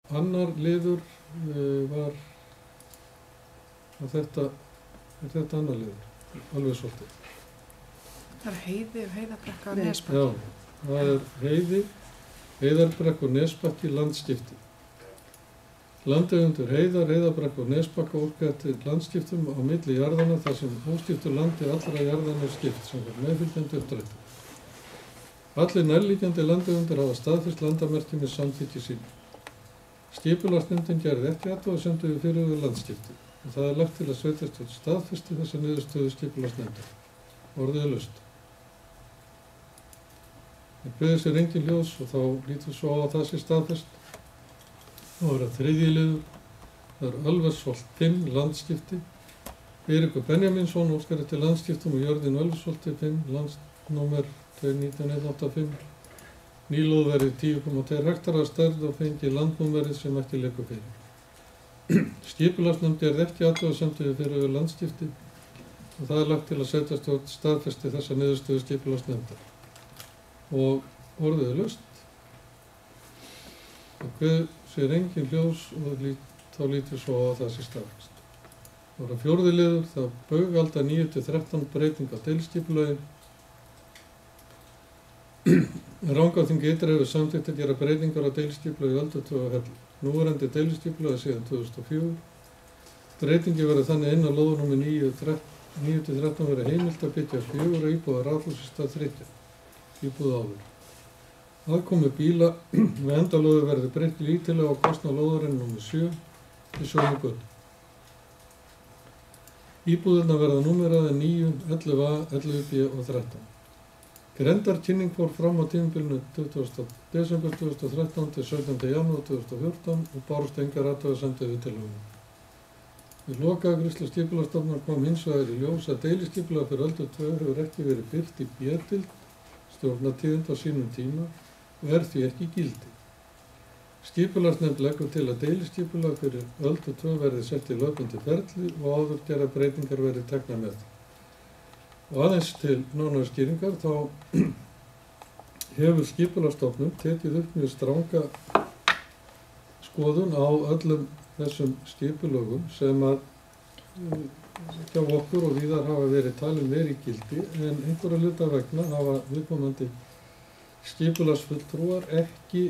annar liður var að þetta annar liður, alveg svolítið. Það er heiði og heiðarbrekka og nesbakki. Já, það er heiði, heiðarbrekka og nesbakki landskipti. Landeigendur heiðar, heiðarbrekka og nesbakka óska eftir landskiptum á milli jarðanna þar sem óskiptu landi allra jarðanna er skipt, samkvæmt meðfylgjandi uppdrætti. Allir nærliggjandi landeigendur hafa staðfest landamerki með samþykki sínu. Skipulagsnefndin gerði ekki athugasemdir við fyrirhuguð landskipti og það er lagt til að sveitarstjórn staðfesti þessa niðurstöðu skipulagsnefndar. Orðið er laust. Það kveður sér engin ljós og þá lítur svo á að það sé staðfest. Nú er það þriðji liður. Það er Ölversholt 5 landskipti. Eiríkur Benjamínsson óskar eftir landskiptum og jörðin Ölversholti 5 landsnúmer 29185. Nýlóð verið 10,2 hektarar að stærð og fengi landnúmerið sem ekki liggur fyrir. Skipulagsnefnd gerði ekki athugasemdir við fyrirhuguð landskipti og það er lagt til að sveitarstjórn staðfesti þessa niðurstöðu skipulagsnefndar. Og orðið er laust. Það kveður sér engin ljós og þá lítur svo á að það sé staðfest. Það var fjórði liður, það Baugalda 9-13 breyting á deiliskipulagi. Rangárþing ytra hefur samþykkt að gera breytingar á deiliskipulagi Öldu 2 á Hellu. Núverandi deiliskipulagi síðan 2004. Breytingi verður þannig inn á lóðunum 9-13 verður heimilt að byggja 4 íbúða raðhús í stað 3 íbúða áður. Aðkomu bíla með endalóðu verður breytt lítillega á kostnað lóðarinn nr. 7 í Sjónugötu. Íbúðirnar verða númeraðar 9, 11A, 11B og 13. Grendarkynning fór fram á tímabilinu 20. desember 2013 til 17. janúar 2014 og bárust engar athugasemdir við tillöguna. Við lokaafgreiðslu skipulagsstofnunar kom hins vegar í ljós að deiliskipulag fyrir Öldu 2 hefur ekki verið birt í B-deild stjórnartíðinda á sínum tíma og er því ekki í gildi. Skipulagsnefnd leggur til að deiliskipulag fyrir Öldu 2 verði sett í löpandi ferli og áður gerðar breytingar verði teknar með. Og aðeins til nánari skýringar þá hefur skipulagsstofnun tekið upp mjög stranga skoðun á öllum þessum skipulögum sem að hjá okkur og víðar hafa verið talin verið í gildi en einhverja hluta vegna hafa viðkomandi skipulagsfulltrúar ekki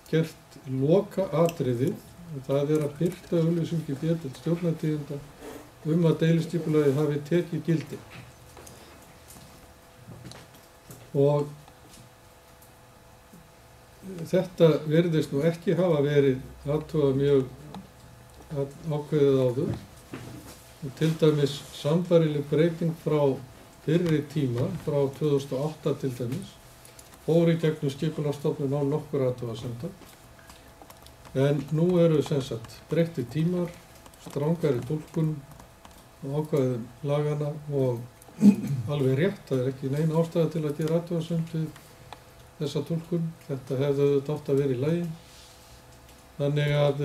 gert loka atriðið og það er að birta auglýsingu í B-deild stjórnartíðinda að deiliskipulagið hafi tekið gildi. Og þetta virðist nú ekki hafa verið athugað mjög ákveðið áður. Og til dæmis sambærileg breyting frá fyrri tíma, frá 2008 til dæmis, fór í gegnum skipulagsstofnun á nokkur athugasemdar. En nú eru sem sagt breyttir tímar, strangari túlkun og ákvæðum lagana og alveg rétt, það er ekki nein ástæða til að gera athugasemd við þessa túlkun. Þetta hefði auðvitað átt að vera í lagi. Þannig að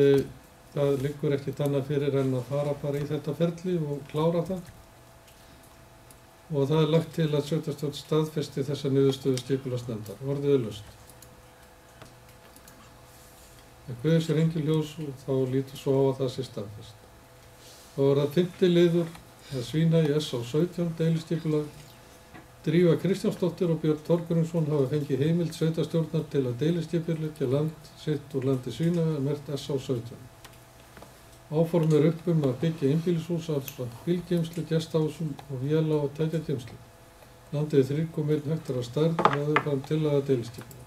það liggur ekkert annað fyrir en að fara bara í þetta ferli og klára það. Og það er lagt til að sveitarstjórn staðfesti þessa niðurstöðu skipulagsnefndar. Orðið er laust. Það kveður sér engin ljós og þá lítur svo á að það sé staðfest. Þá er það 5. liður. Það Svína í SA17 deiliskipulag. Drífa Kristjánsdóttir og Björn Þorgrímsson hafa fengið heimild sveitarstjórnar til að deiliskipuleggja land sitt úr landi Svína merkt SA17. Áform er upp að byggja einbýlishús ásamt bílgeymslu, gestahúsum og véla- og tækjageymslu. Landið er 3,1 hektar að stærð og lagði fram tillaga deiliskipulag.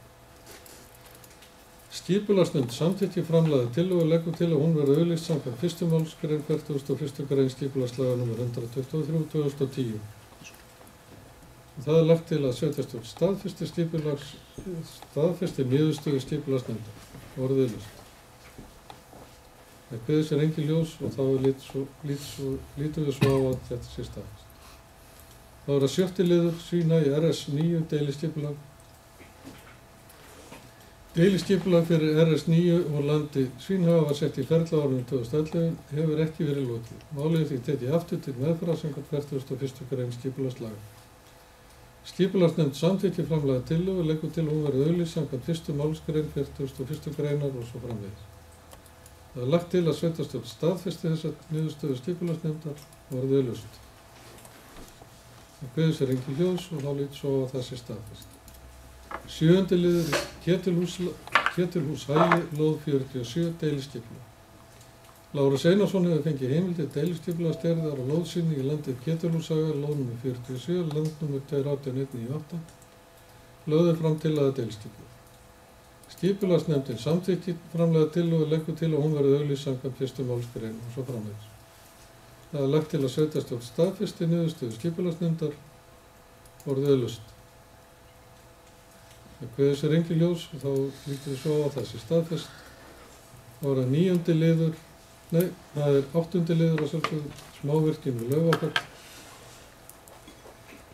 Skipulagsnefnd samþykki framlagða tillögu og leggur til að hún verði auglýst samkvæmt 1. málsgrein 41. grein skipulagslaga nr. 123/2010. Það er lagt til að sveitarstjórn staðfesti niðurstöðu skipulagsnefndar. Orðið er laust. Það kveður sér engin ljós og þá lítum við svo á að þetta sé staðfest. Þá er það 7. liður Svína í RS9 deiliskipulag. Deiliskipulag fyrir RS9 og landi Svínhaga var sett í ferla árinu 2011 hefur ekki verið lokið. Málið því tekið aftur til meðferðar samkvæmt 41. grein skipulagslaga. Skipulagsnefnd samþykki framlagða tillögu og leggur til að hún verði auglýst samkvæmt 1. málsgrein 41. greinar og svo framvegis. Það er lagt til að sveitarstjórn staðfesti þessa niðurstöðu skipulagsnefndar og orðið laust. Það kveður sér engin hljóðs og þá lítur svo að það sé staðfest. 7. liður Ketilhúshagi, lóð 47, deiliskipulag. Lárus Einarsson hefur fengið heimild til deiliskipulagsgerðar á lóð sinni í landið Ketilhúshaga, lóð nr. 47, land nr. 28198, lögðu fram tillaga deiliskipulag. Skipulagsnefndin samþykkir framlega tillögu og leggur til að hún verði auglýst samkvæmt 1. málsgrein og svo framvegis. Það er lagt til að sveitarstjórn staðfesti niðurstöðu skipulagsnefndar orðið laust. Það kveður sér engin ljós og þá lítur við svo að það sé staðfest. Það var 9. liður, það er 8. liður að sjálfsögðu smávirkjun við Laugafell.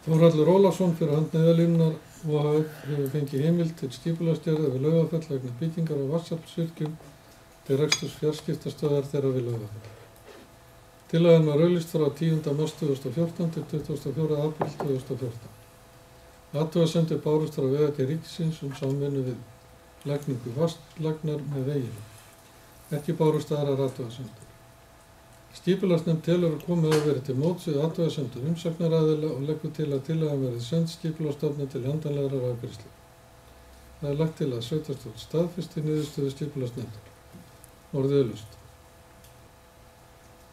Þórhallur Ólafsson fyrir hönd Neyðarlínunar OHF hefur fengið heimild til skipulagsgerðar við Laugafell vegna byggingar á vatnsaflsvirkjun til reksturs fjarskiptastöðvar þeirra við Laugafell. Tillagan var auglýst frá 10. mars 2014 til 24. apríl 2014. Athugasemdir bárust frá Vegagerð ríkisins samvinnu við lagningu vatnslagnar með veginu. Ekki bárust aðrar athugasemdir. Skipulagsnefnd telur að komið hafi verið til móts við athugasemdir umsagnaraðila og leggur til að tillagan verði send skipulagsstofnun til endanlegrar afgreiðslu. Það er lagt til að sveitarstjórn staðfesti niðurstöðu skipulagsnefndar. Orðið laust.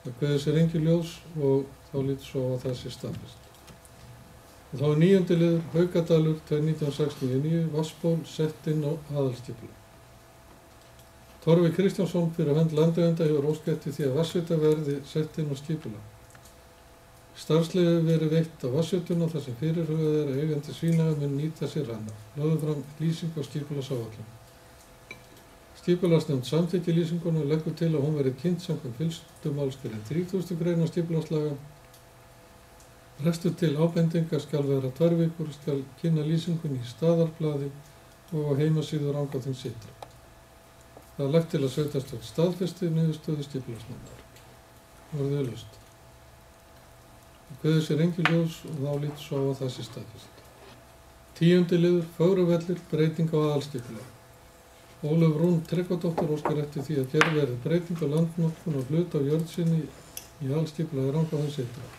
Það kveður sér engin ljós og þá lítur svo að það sé staðfest. Og þá er 9. liður Haukadalur 1969 Vatnsból sett inn á aðalskipulag. Torfi Kristjánsson fyrir hönd landeigenda hefur óskað eftir því að vatnsveita verði sett inn á skipulag. Starfsleyfi verið veitt á vatnsveituna þar sem fyrirhugað er að eigandi Svínaga mun nýta sér hana. Lögðu fram lýsing á skipulagsáætlun. Skipulagsnefnd samþykkir lýsinguna og leggur til að hún verði kynnt samkvæmt 1. málsgrein 30. grein skipulagslaga. Restur til ábendinga skal vera 2 vikur, skal kynna lýsingunni í staðarblaði og á heimasíðu Rangárþings ytra. Það er lagt til að sveitarstjórn staðfesti niðurstöðu skipulagsnefndar. Orðið laust. Það kveður sér engin ljós og þá lítur svo að það sé staðfest. 10. liður Fögruvellir, breyting á aðalskipulagi. Ólöf Rún Tryggvadóttir óskar eftir því að gerð verði breyting á landnotkun og hlut á jörð sinni í aðalskipulagi Rangárþings ytra.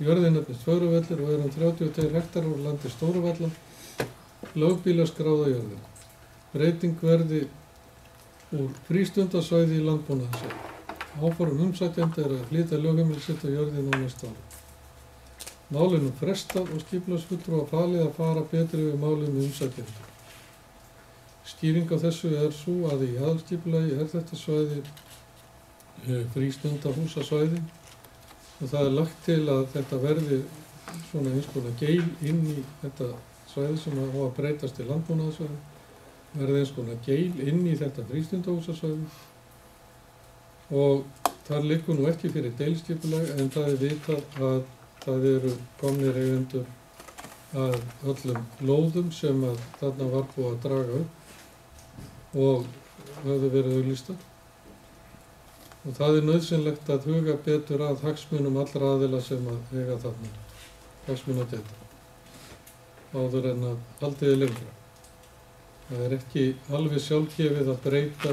Jörðin nefnist Fögruvellir og 32 hektarar úr landi Stóruvalla, lögbýlaskráða jörðin. Breyting verði úr frístundasvæði í landbúnaðarsvæði. Áform umsækjenda er að flytja lögheimili sitt á jörðina á næsta ári. Málinu frestað og skipulagsfulltrúa falið að fara betri yfir málið með umsækjenda. Skýring á þessu er sú að í aðalskipulagi er þetta svæði frístundahúsasvæði og það er lagt til að þetta verði svona eins konar geil inn í þetta svæði sem á að breytast til landbúnaðarsvæði. Verði eins konar geil inn í þetta frístundahúsasvæði og þar liggur nú ekki fyrir deiliskipulag en það er vitað að það eru komnir eigendur að öllum lóðum sem að þarna var búið að draga upp og höfðu verið auglýstar. Og það er nauðsynlegt að huga betur að hagsmunum allra aðila sem að eiga þarna, hagsmunagæta, áður en að haldiði lengra. Það er ekki alveg sjálfgefið að breyta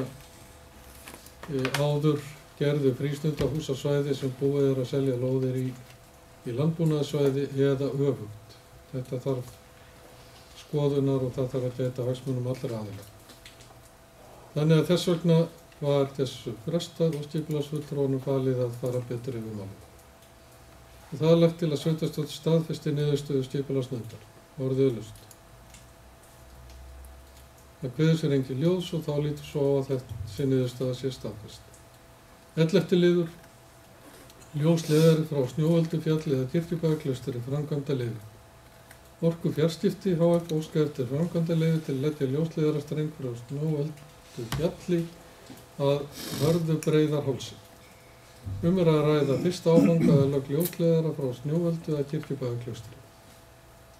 áður gerðu frístundahúsasvæði sem búið er að selja lóðir í landbúnaðarsvæði eða öfugt. Þetta þarf skoðunar og það þarf að gæta hagsmunum allra aðila. Þannig að þess vegna var þessu frestað og skipulagsfulltrúanum falið að fara betur yfir málið. Og það er lagt til að sveitarstjórn staðfesti niðurstöðu skipulagsnefndar. Orðið laust. Það kveður sér engin ljós og þá lítur svo á að þessi niðurstaða sé staðfest. 11. liður Ljósleiðari frá Snjóöldufjalli eða Kirkjubæjarklaustri framkvæmdaleyfi. Orku fjarskipti HF óskar eftir framkvæmdaleyfi til að leggja ljósleiðarastreng frá Snjóöldufjalli að Vörðubreiðarhálsi. Er að ræða fyrsta áfanga að lögn ljósleiðara frá Snjóöldu að Kirkjubæjarklaustri.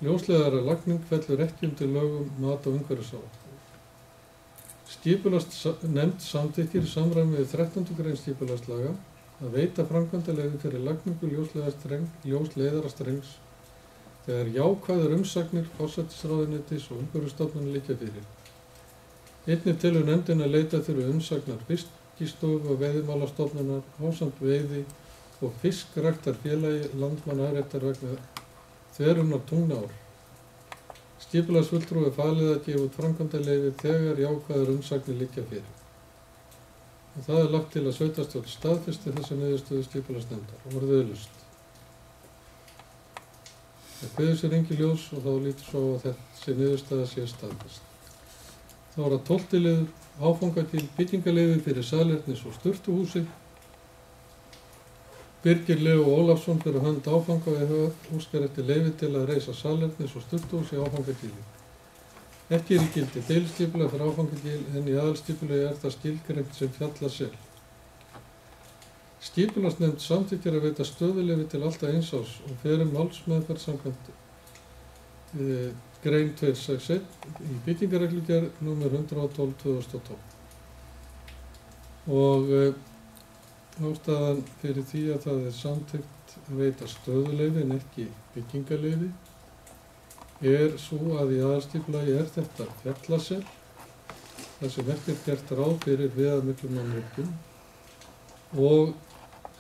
Ljósleiðaralagning fellur ekki undir lögum mat- og umhverfisáætlun. Skipulagsnefnd samþykkir í samræmi við 13. grein skipulagslaga að veita framkvæmdaleyfi fyrir lagningu ljósleiðarastrengs þegar jákvæðar umsagnir forsætisráðuneytis og umhverfisstofnunar liggja fyrir. Einnig telur nefndin að leita þurfi umsagnar Fiskistofu og Veiðimálastofnunar ásamt veiði og fiskræktarfélagi Landmannaafréttar vegna þverunar Tungnaár. Skipulagsfulltrúi er falið að gefa út framkvæmdaleyfi þegar jákvæðar umsagnir liggja fyrir. Og það er lagt til að sveitarstjórn staðfesti þessa niðurstöðu skipulagsnefndar og voru auglýst. Það kveður sér engin ljós og þá lítur svo að þessi niðurstaða sé staðfest. Þá er að 12. liður áfangagil byggingaleyfi fyrir salernis- og sturtuhúsi. Birgir Leó Ólafsson fyrir hönd áfanga EHF óskar eftir leyfi til að reisa salernis- og sturtuhús í áfangagili. Ekki er í gildi deiliskipulag fyrir áfangagil en í aðalskipulagi er það skilgreint sem fjallasel. Skipulagsnefnd samþykkir að veita stöðuleyfi til alltaf 1 árs og fer málsmeðferð samkvæmt grein 261 í byggingarreglugerð nr. 112/2012. Og ástæðan fyrir því að það er samþykkt að veita stöðuleyfi en ekki byggingarleyfi er svo að í aðalskipulagi er þetta fjallasel þar sem ekki er gert ráð fyrir viðamiklum mannvirkjum og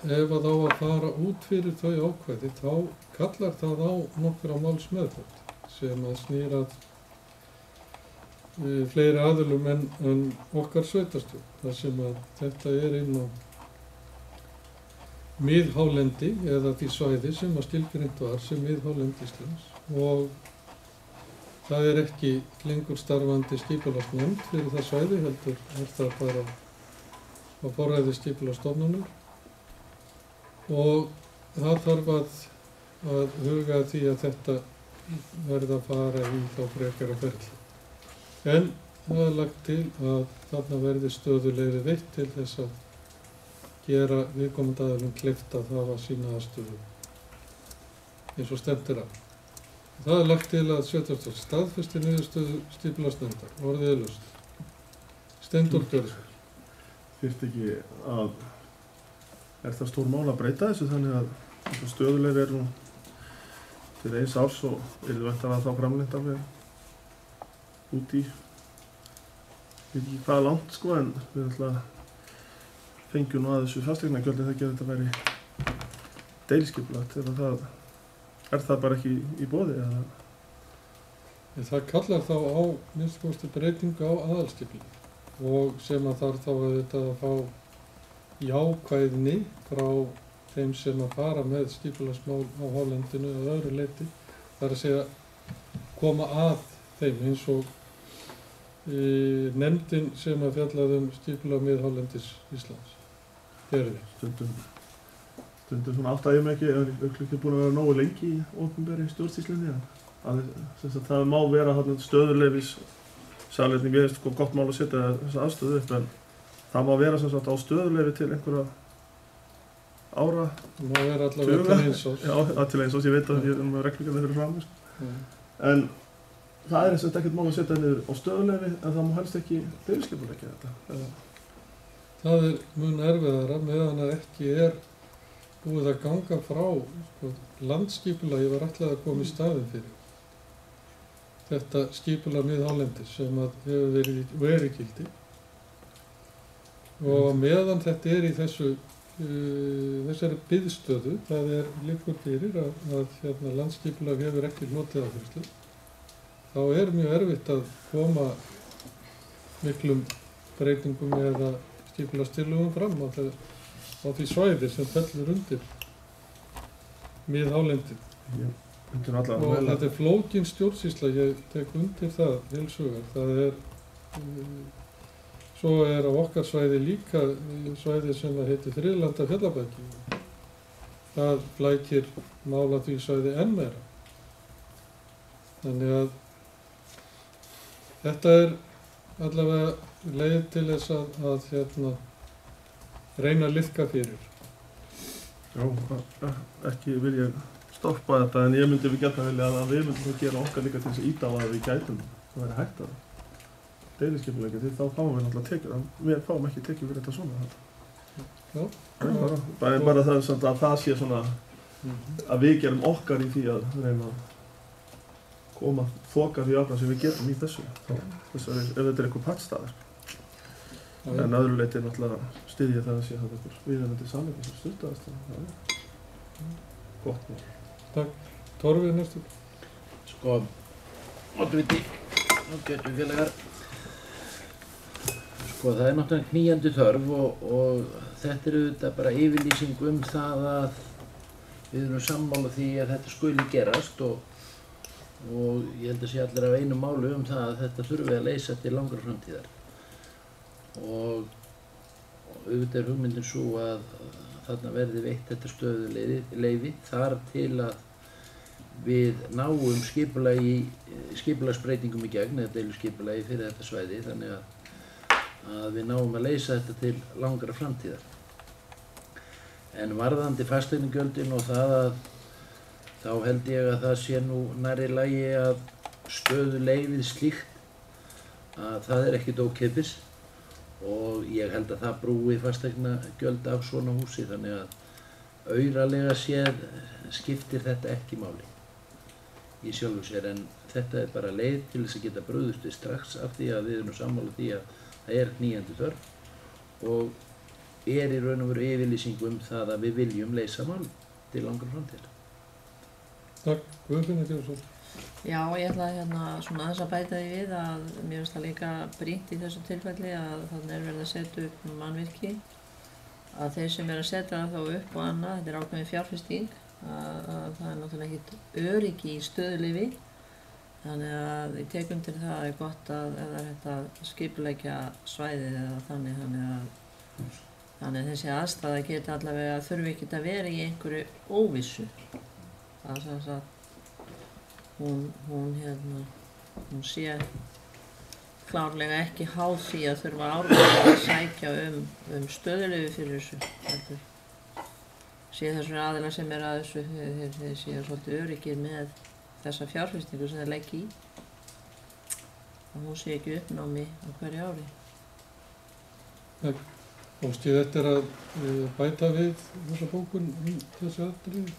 ef að á að fara út fyrir þau ákvæði þá kallar það á nokkra málsmeðferð sem að snýr að fleiri aðilum en okkar sveitarstjórn þar sem að þetta er inn á miðhálendi eða því svæði sem að skilgreint var sem miðhálendi Íslands og það er ekki lengur starfandi skipulagsnefnd fyrir það svæði heldur er það bara á forræði skipulagsstofnunar og það þarf að huga að því að þetta verði að fara í þá frekara ferli. En það er lagt til að þarna verði stöðuleyfi veitt til þess að gera viðkomandi aðilum kleift að hafa sína aðstöðu eins og stefnt er að. Það er lagt til að sveitarstjórn staðfesti niðurstöðu skipulagsnefndar, orðið er laust. Steindór Gjörðsson. Þyrfti ekki að, er það stór mál að breyta þessu þannig að stöðuleyfi er nú til 1 árs og er það væntanlega þá framlengt alveg út í, ég veit ekki hvað langt sko en við ætla fengjum nú að þessu fasteignagjöldin þegar þetta væri deiliskipulagt eða það, er það bara ekki í boði eða? Það kallar þá á minnst kosti breytingu á aðalskipulagi og sem að þarf þá auðvitað að fá jákvæðni frá þeim sem að fara með skipulagsmál á hálendinu eða öðru leyti. Það er að segja koma að þeim eins og nefndin sem að fjallaði skipulag miðhálendis Íslands. Stundum svona áttaði ég mig ekki, er ekki búin að vera nógu lengi í opinberri stjórnsýslunni að það má vera stöðuleyfis salerni, mér finnst sko gott mál að setja þessa aðstöðu upp en það má vera sem sagt á stöðuleyfi til einhverja ára. Það má vera allavega til 1 árs. Já, til 1 árs, ég veit að ég er með reglugerðir fyrir fram. En það er eins og ekkert mál að setja niður á stöðuleyfi en það má helst ekki deiliskipuleggja þetta. Það er mun erfiðara meðan að ekki er búið að ganga frá landskipulagi var ætlað að koma í staðinn fyrir. Þetta skipulag miðhálendis sem að hefur verið og er í gildi. Og meðan þetta er í þessari biðstöðu, það liggur fyrir að landskipulag hefur ekki hlotið afgreiðslu, þá er mjög erfitt að koma miklum breytingum eða skipulagstillögum fram á því svæði sem fellur undir miðhálendið. Og þetta er flókin stjórnsýsla, ég tek undir það heils hugar. Það er, svo er á okkar svæði líka svæði sem heitir Friðlanda Fjallabæki. Það flækir mála því svæði enn meira. Þannig að þetta er allavega leið til þess að reyna að liðka fyrir. Já, ekki vil ég stoppa þetta en ég myndi við geta vilja að við myndum gera okkar líka til þess að íta á að við gætum það væri hægt að deiliskipuleggja því þá fáum við náttúrulega tekjur en við fáum ekki tekjur fyrir þetta svona. Já. Bara það að það sé svona að við gerum okkar í því að reyna að þoka því áfram sem við getum í þessu ef þetta er einhver pattstaðar. En öðru leyti náttúrulega styðja það að sé það einhver viðeigandi samningur sem styrtaðast. Gott mál. Takk. Torfið næstu. Sko, oddviti, ágætu félagar. Sko, það náttúrulega knýjandi þörf og þetta auðvitað bara yfirlýsing það að við erum sammála því að þetta skuli gerast og ég held að sé allir af einu máli það að þetta þurfi að leysa til langar framtíðar. Og auðvitað hugmyndin svo að þarna verði veitt þetta stöðuleyfi þar til að við náum skipulagsbreytingum í gegn, eða deiliskipulagi fyrir þetta svæði, þannig að við náum að leysa þetta til langra framtíðar. En varðandi fasteignagjöldin og það að þá held ég að það sé nú nærri lagi að stöðuleyfið slíkt að það ekkert ókeypis og ég held að það brúi fasteignagjöld af svona húsi, þannig að auralega séð skiptir þetta ekki máli í sjálfu sér, en þetta bara leið til þess að geta brugðist við strax af því að við erum sammála því að það knýjandi þörf og í raun og veru yfirlýsing það að við viljum leysa mál til langar framtíðar. Takk. Guðfinna Gjörsson. Já, ég ætla svona aðeins að bæta því við að mér finnst það líka brýnt í þessu tilfelli að þannig verið að setja upp mannvirki, að þeir sem að setja það þá upp og annað, þetta ákveðin fjárfesting, að það náttúrulega ekkert öryggi í stöðuleyfi, þannig að ég tek undir það gott að ef það hægt að skipuleggja svæðið eða þannig að þessi aðstæða geti allavega þurfi ekkert að vera í einhverju óvissu. Það að hún sé klárlega ekki háð því að þurfa árlega að sækja stöðuleyfi fyrir þessu. Heldur sé þessum aðilar sem að þessu, þeir séu svolítið öryggir með þessa fjárfestingu sem þeir leggja í. Að hún sé ekki uppnámi á hverju ári. Takk. Óskið eftir að bæta við þessa bókun þessu atriði?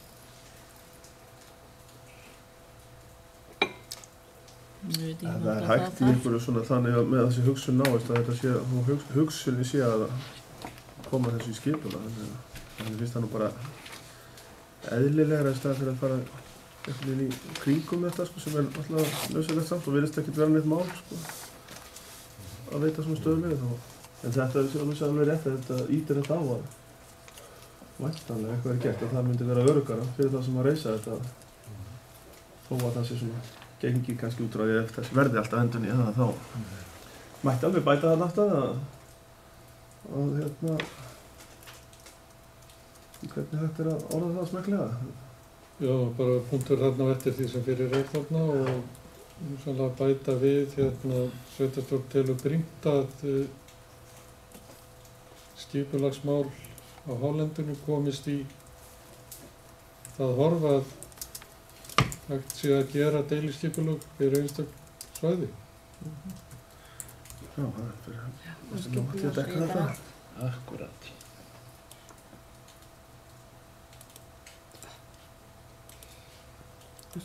Það hægt í einhverju svona þannig að með þessi hugsun náist að þetta sé, hugsunin sé að koma þessu í skipulag. Þannig finnst það nú bara eðlilegra í stað fyrir að fara einhvern veginn í kringum þetta sem alltaf nauðsynlegt samt og virðist ekkert vera neitt mál að veita svona stöðuleyfi. En þetta alveg rétt að þetta ýtir þetta á að væntanlega eitthvað gert að það myndi vera öruggara fyrir það sem að reisa þetta þó að það sé svona gengi kannski út frá því ef þess verði alltaf endurni eða þá mætti alveg bæta það alltaf að hvernig þetta að orða það smeklega. Já, bara punktur þarna eftir því sem fyrir þarna og sannlega bæta við sveitarstjórn telur brýnt að skipulagsmál á hálendinu komist í það horf að hægt sé að gera deiliskipulag fyrir einstök svæði. Já, það fyrir að dekka þetta. Akkúrat.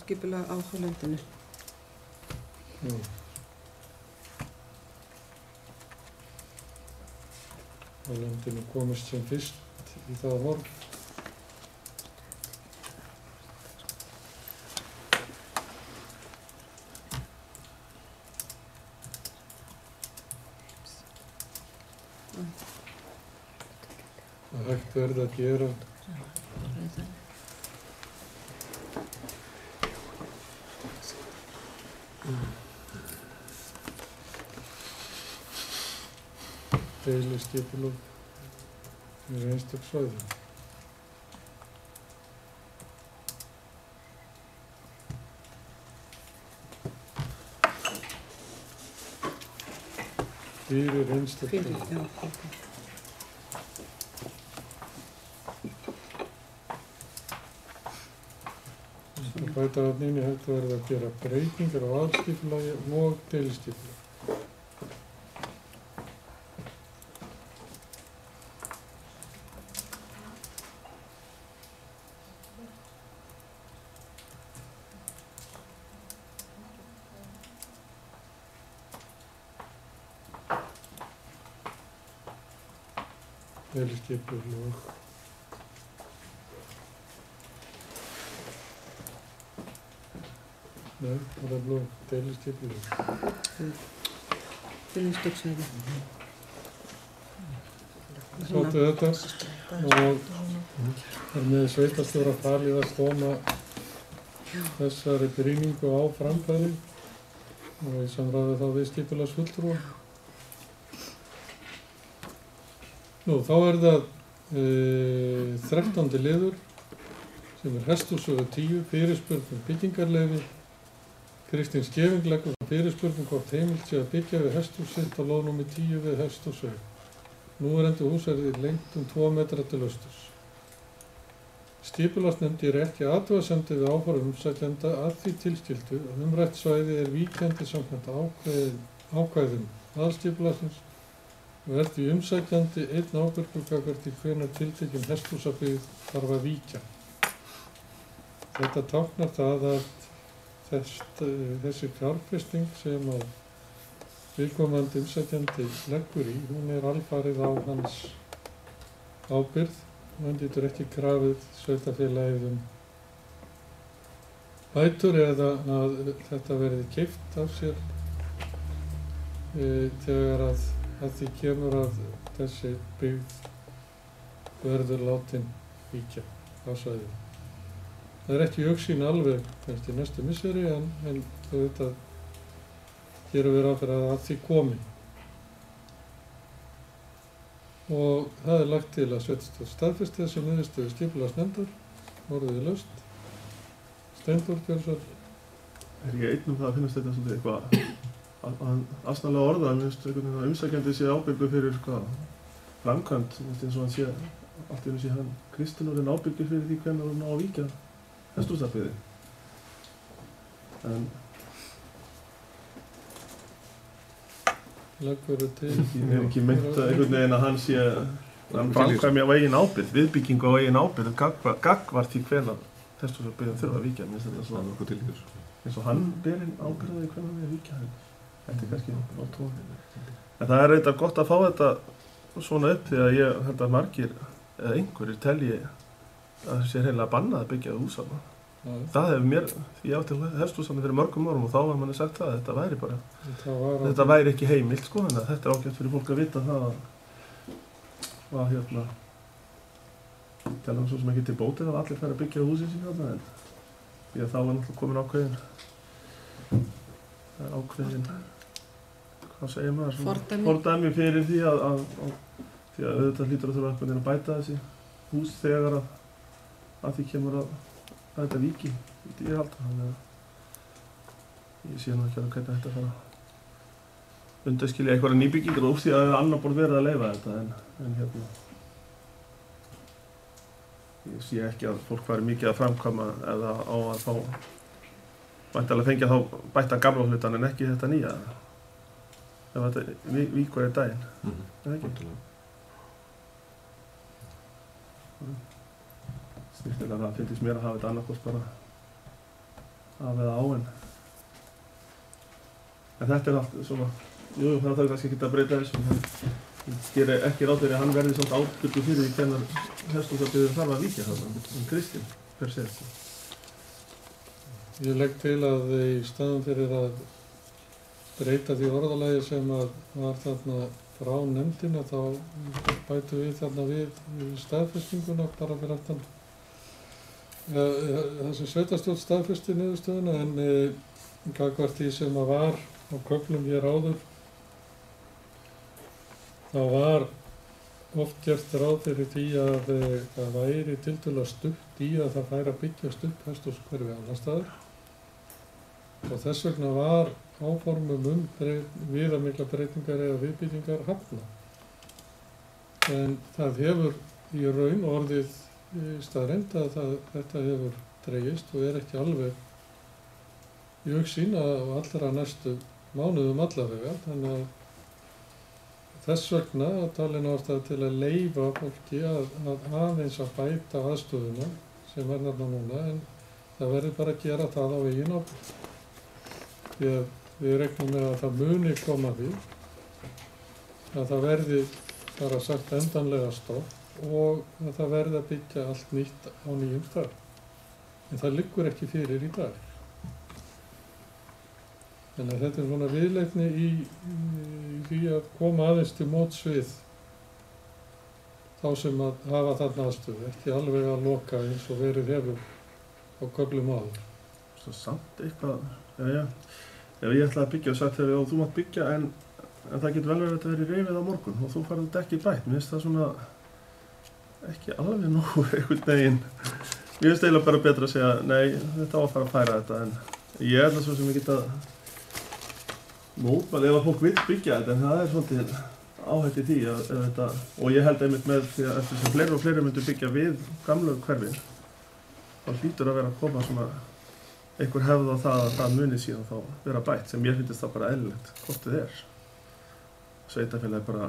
Skipulag á hálendinu. Já. Hálendinu komist sem fyrst í það horf. Það hægt verði að gera deiliskipulag fyrir einstök svæði. Fyrir einstök svæði. Bæta þarna inn í hægt verði að gera breytingar á aðalskipulagi og deiliskipulagi. deiliskipulag. Nei, það er blóð, deiliskipulag. Fylgjustugsveiði. Sáttu þetta og er með sveitarstjóra falið að koma þessari brýningu á framfæri og í samráði þá við skipulagsfulltrúa. Nú, þá er það 13. liður sem er hesthússögu 10, fyrirspurn um byggingarleyfi. Kristín Skeving leggur fram fyrirspurn hvort heimilt sé að byggja við hesthús sitt á lóð númer 10 við hesthússveg. Núverandi hús er lengt 2 metra til austurs. Skipulagsnefnd gerir ekki athugasemdir við áform umsækjanda að því tilskildu að umrætt svæði er víkjandi samkvæmt ákvæðum aðalskipulagsins og er því umsækjandi einn ábyrgur gagnvart því hvenær tiltekin hesthúsabyggð þarf að víkja. Þetta táknar það að þessi fjárfesting sem að viðkomandi umsækjandi leggur í, hún er alfarið á hans ábyrgð. Hann getur ekki krafið sveitarfélagið bætur eða að þetta verði keypt af sér þegar að því kemur að þessi byggð verður látin víkja á svæðinu. Það er ekki í augsýn alveg kannski næstu misseri en þetta gerum við ráð fyrir að því komi. Og það er lagt til að sveitarstjórn staðfesti þessi niðurstöðu skipulagsnefndar, orðið laust. Steindór Björnsson. Er ég einn það að finnast þetta svolítið eitthvað asnalega orða, að umsækjandi sé ábyrgur fyrir framkvæmd, eins og hann sé, allt í einu sé hann Kristinn orðinn ábyrgur fyrir því hvenær hann á að víkja hesthúsabyggði. En leggur til. Ég hef ekki meint einhvern veginn að hann sé framkvæmi á eigin ábyrgð, viðbyggingu á eigin ábyrgð, gagnvart því hvenær hesthúsabyggðin þurfa að víkja. Mér finnst þetta svona eins og hann berinn ábyrgð á hvenær við að víkja. Þetta er kannski ótrúlega. En það er reyndar gott að fá þetta svona upp því að ég held að margir eða einhverjir telji að það sé hreinlega bannað að byggja húsana. Það hefur mér, ég átti hesthúsana fyrir mörgum árum og þá var manni sagt það að þetta væri bara, þetta væri ekki heimilt sko, en þetta er ágætt fyrir fólk að vita það að telum svo sem ekki til bótið að allir færi að byggja húsin sín þarna, en því að þá var náttúrulega komin ákveðin, hvað segir maður, fordæmi fyrir því að auðvitað hlýtur að þurfa einhvern veginn að bæta þessi hús þegar að því kemur að þetta víki í dýrhaldi, þannig að ég sé nú ekki alveg hvernig þetta fara að undanskilja einhverja nýbyggingar úr því að það er annar borð verið að leyfa þetta, en ég sé ekki að fólk fari mikið að framkvæma eða á að fá væntanlega fengja þá bætta gamla hlutan en ekki þetta nýja ef þetta víkur í daginn, eða ekki? Snýstilega það finnst mér að hafa þetta annarkost bara af eða á en þetta er allt svona, jú það þarf kannski ekki að breyta þessu ég gerir ekki ráð fyrir að hann verði svona ábyrgur fyrir því hvenær hesthúsabyggðin þarf að víkja þarna, Kristinn per se. Ég legg til að í staðan fyrir að breyta því orðalagi sem að var þarna frá nefndina þá bætum við þarna við staðfestinguna bara fyrir aftan. Það sem sveitarstjórn staðfesti niðurstöðuna en gagnvart því sem að var á köflum hér áður þá var oft gert ráð fyrir því að það væri tiltölulega stutt í að það færi að byggjast upp hesthúshverfi annars staðar og þess vegna var áformum viðamikla breytingar eða viðbyggingar hafna. En það hefur í raun orðið staðreynd að þetta hefur dregist og er ekki alveg í augsýn á allra næstu mánuðum allavega, þannig að þess vegna talin ástæða til að leyfa fólki að aðeins að bæta aðstöðuna sem er þarna núna en það verður bara að gera það á eigin ábyrgð. Því að við reiknum með að það muni koma því að það verði bara sagt endanlega stopp og að það verði að byggja allt nýtt á nýjum stað. En það liggur ekki fyrir í dag. Þannig að þetta er svona viðleitni í því að koma aðeins til móts við þá sem að hafa þarna aðstöðu, ekki alveg að loka eins og verið hefur á köflum áður. Svo samt eitthvað, ef ég ætlaði að byggja og sagt þegar þú mátt byggja en það getur vel verið að þetta verið rifið á morgun og þú farið þetta ekki bætt. Mér finnst það svona ekki alveg nógu einhvern veginn. Mér finnst eiginlega bara betra að segja nei, þetta á að fara að færa þetta en ég er það svo sem ég get að mótmæla ef að fólk vill byggja þetta en það er svolítið áhætt í því að þetta, og ég held einmitt með því að eftir sem fleiri og fleiri myndu byggja við gamlu hverfin þá hlýtur að vera að koma svona einhver hefð á það að það muni síðan þá vera bætt sem ég finnst það bara eðlilegt hvort þið er. Sveitarfélagið bara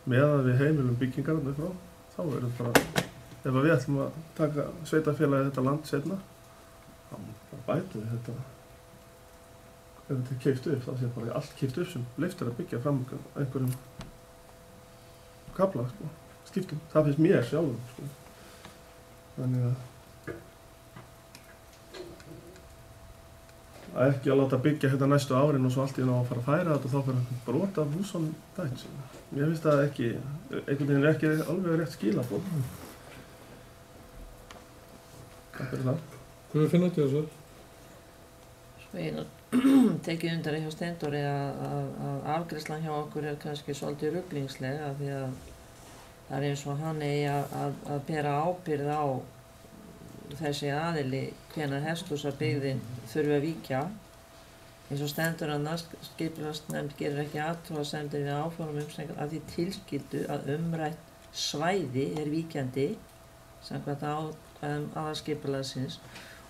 meðan við heimilum byggingarna frá þá er þetta bara, ef við ætlum að taka sveitarfélagið þetta land seinna þá bara bætum við þetta. Ef þetta er keypt upp, þá sé bara allt keypt upp sem leyft er að byggja fram einhverjum kafla, sko, skiptum. Það finnst mér sjálfum, sko. Þannig að ekki að láta byggja hérna næstu árin og svo allt í einu á að fara að færa þetta og þá fyrir að brota af húsunum dætt. Mér finnst það ekki, einhvern veginn er ekki alveg rétt skilabóð. Takk fyrir það. Hvað finnst þetta þessu? Ég tekið undan hjá Steindóri að afgreiðslan hjá okkur er kannski svolítið ruglingsleg af því að það er eins og hann eigi að bera ábyrgð á þessi aðili hvenær hesthúsabyggðin þurfi að víkja. Eins og stendur að skipulagsnefnd gerir ekki athugasemdir við áform umsækjanda að því tilskildu að umrætt svæði er víkjandi samkvæmt ákvæðum aðalskipulagsins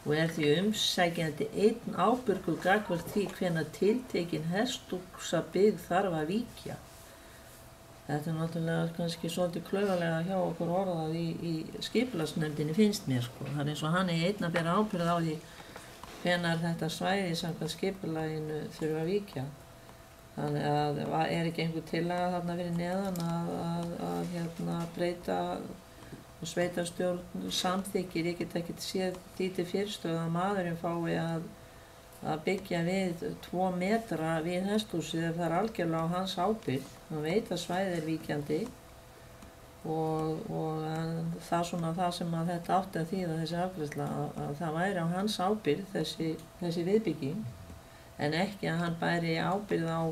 og er því umsækjandi einn ábyrgur gagnvart því hvenær tiltekin hesthúsabyggð þarf að víkja. Þetta er náttúrulega kannski svolítið klaufalega hjá okkur orðað í skipulagsnefndinni finnst mér sko. Það er eins og hann er einn að bera ábyrgð á því hvenær þetta svæði samkvæmt skipulaginu þurfa að víkja. Þannig að er ekki einhver tillaga þarna fyrir neðan að breyta og sveitarstjórn samþykkir, ég get ekki séð því til fyrirstöðu að maðurinn fái að byggja við 2 metra við hesthúsið ef það er algjörlega á hans ábyrgð. Hann veit að svæðið er víkjandi og það er svona það sem að þetta átti að þýða þessi afgreiðsla að það væri á hans ábyrgð þessi viðbygging en ekki að hann bæri ábyrgð á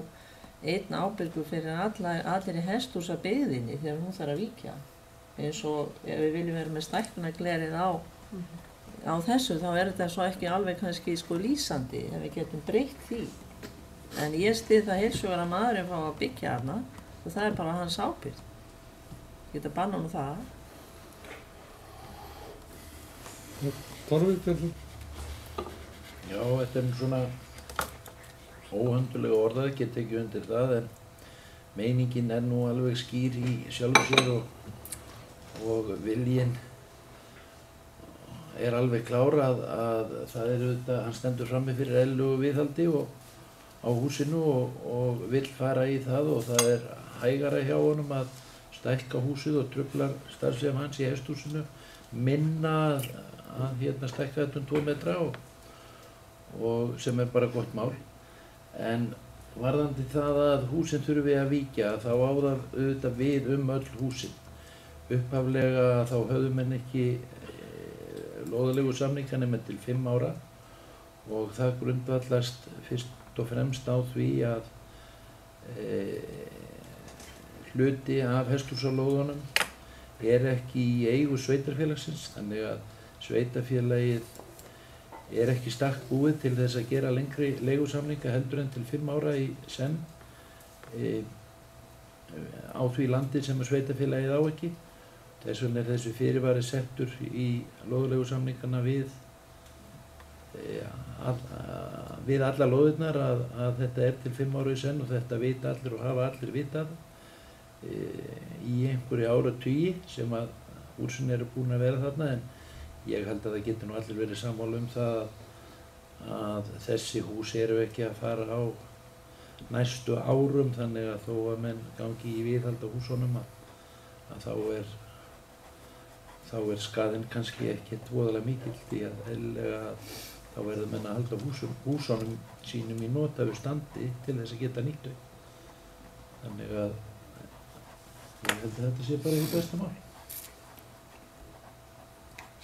einn ábyrgur fyrir allir í hesthúsabyggðinni þegar hún þarf að víkja. Eins og ef við viljum vera með stækkunarglerið á þessu þá er þetta svo ekki alveg kannski sko lýsandi ef við getum breytt því. En ég styð það heilsugar að maðurinn fá að byggja hana og það er bara hans ábyrgð. Geta banna nú það. Torfi, Já, þetta er svona óhöndulega orðað, get ekki undir það en meiningin er nú alveg skýr í sjálfu sér og viljinn er alveg klár að það er auðvitað, hann stendur frammi fyrir eðlilegu viðhaldi á húsinu og vill fara í það og það er hægara hjá honum að stækka húsið og truflar starfsemi hans í hesthúsinu minna að stækka þetta 2 metra og sem er bara gott mál. En varðandi það að húsin þurfi að víkja þá á það auðvitað við öll húsin. Upphaflega þá höfðu menn ekki lóðalegu samninga nema til 5 ára og það grundvallast fyrst og fremst á því að hluti af hesthúsalóðunum er ekki í eigu sveitarfélagsins þannig að sveitarfélagið er ekki stakk búið til þess að gera lengri leigusamninga heldur en til 5 ára í senn á því landi sem sveitarfélagið á ekki. Þess vegna er þessi fyrirvari settur í lóðaleigusamningana við alla lóðirnar að þetta er til 5 ára í senn og þetta vita allir og hafa allir vitað í einhverju áratugi sem að húsin eru búin að vera þarna en ég held að það getur nú allir verið sammála það að þessi hús eru ekki að fara á næstu árum, þannig að þó að menn gangi í viðhald á húsunum að þá er skaðinn kannski ekkert voðalega mikill, því að eðlilega þá verður menn að halda húsunum sínum í nothæfu standi til þess að geta nýtt þau. Þannig að ég held að þetta sé bara í besta mál.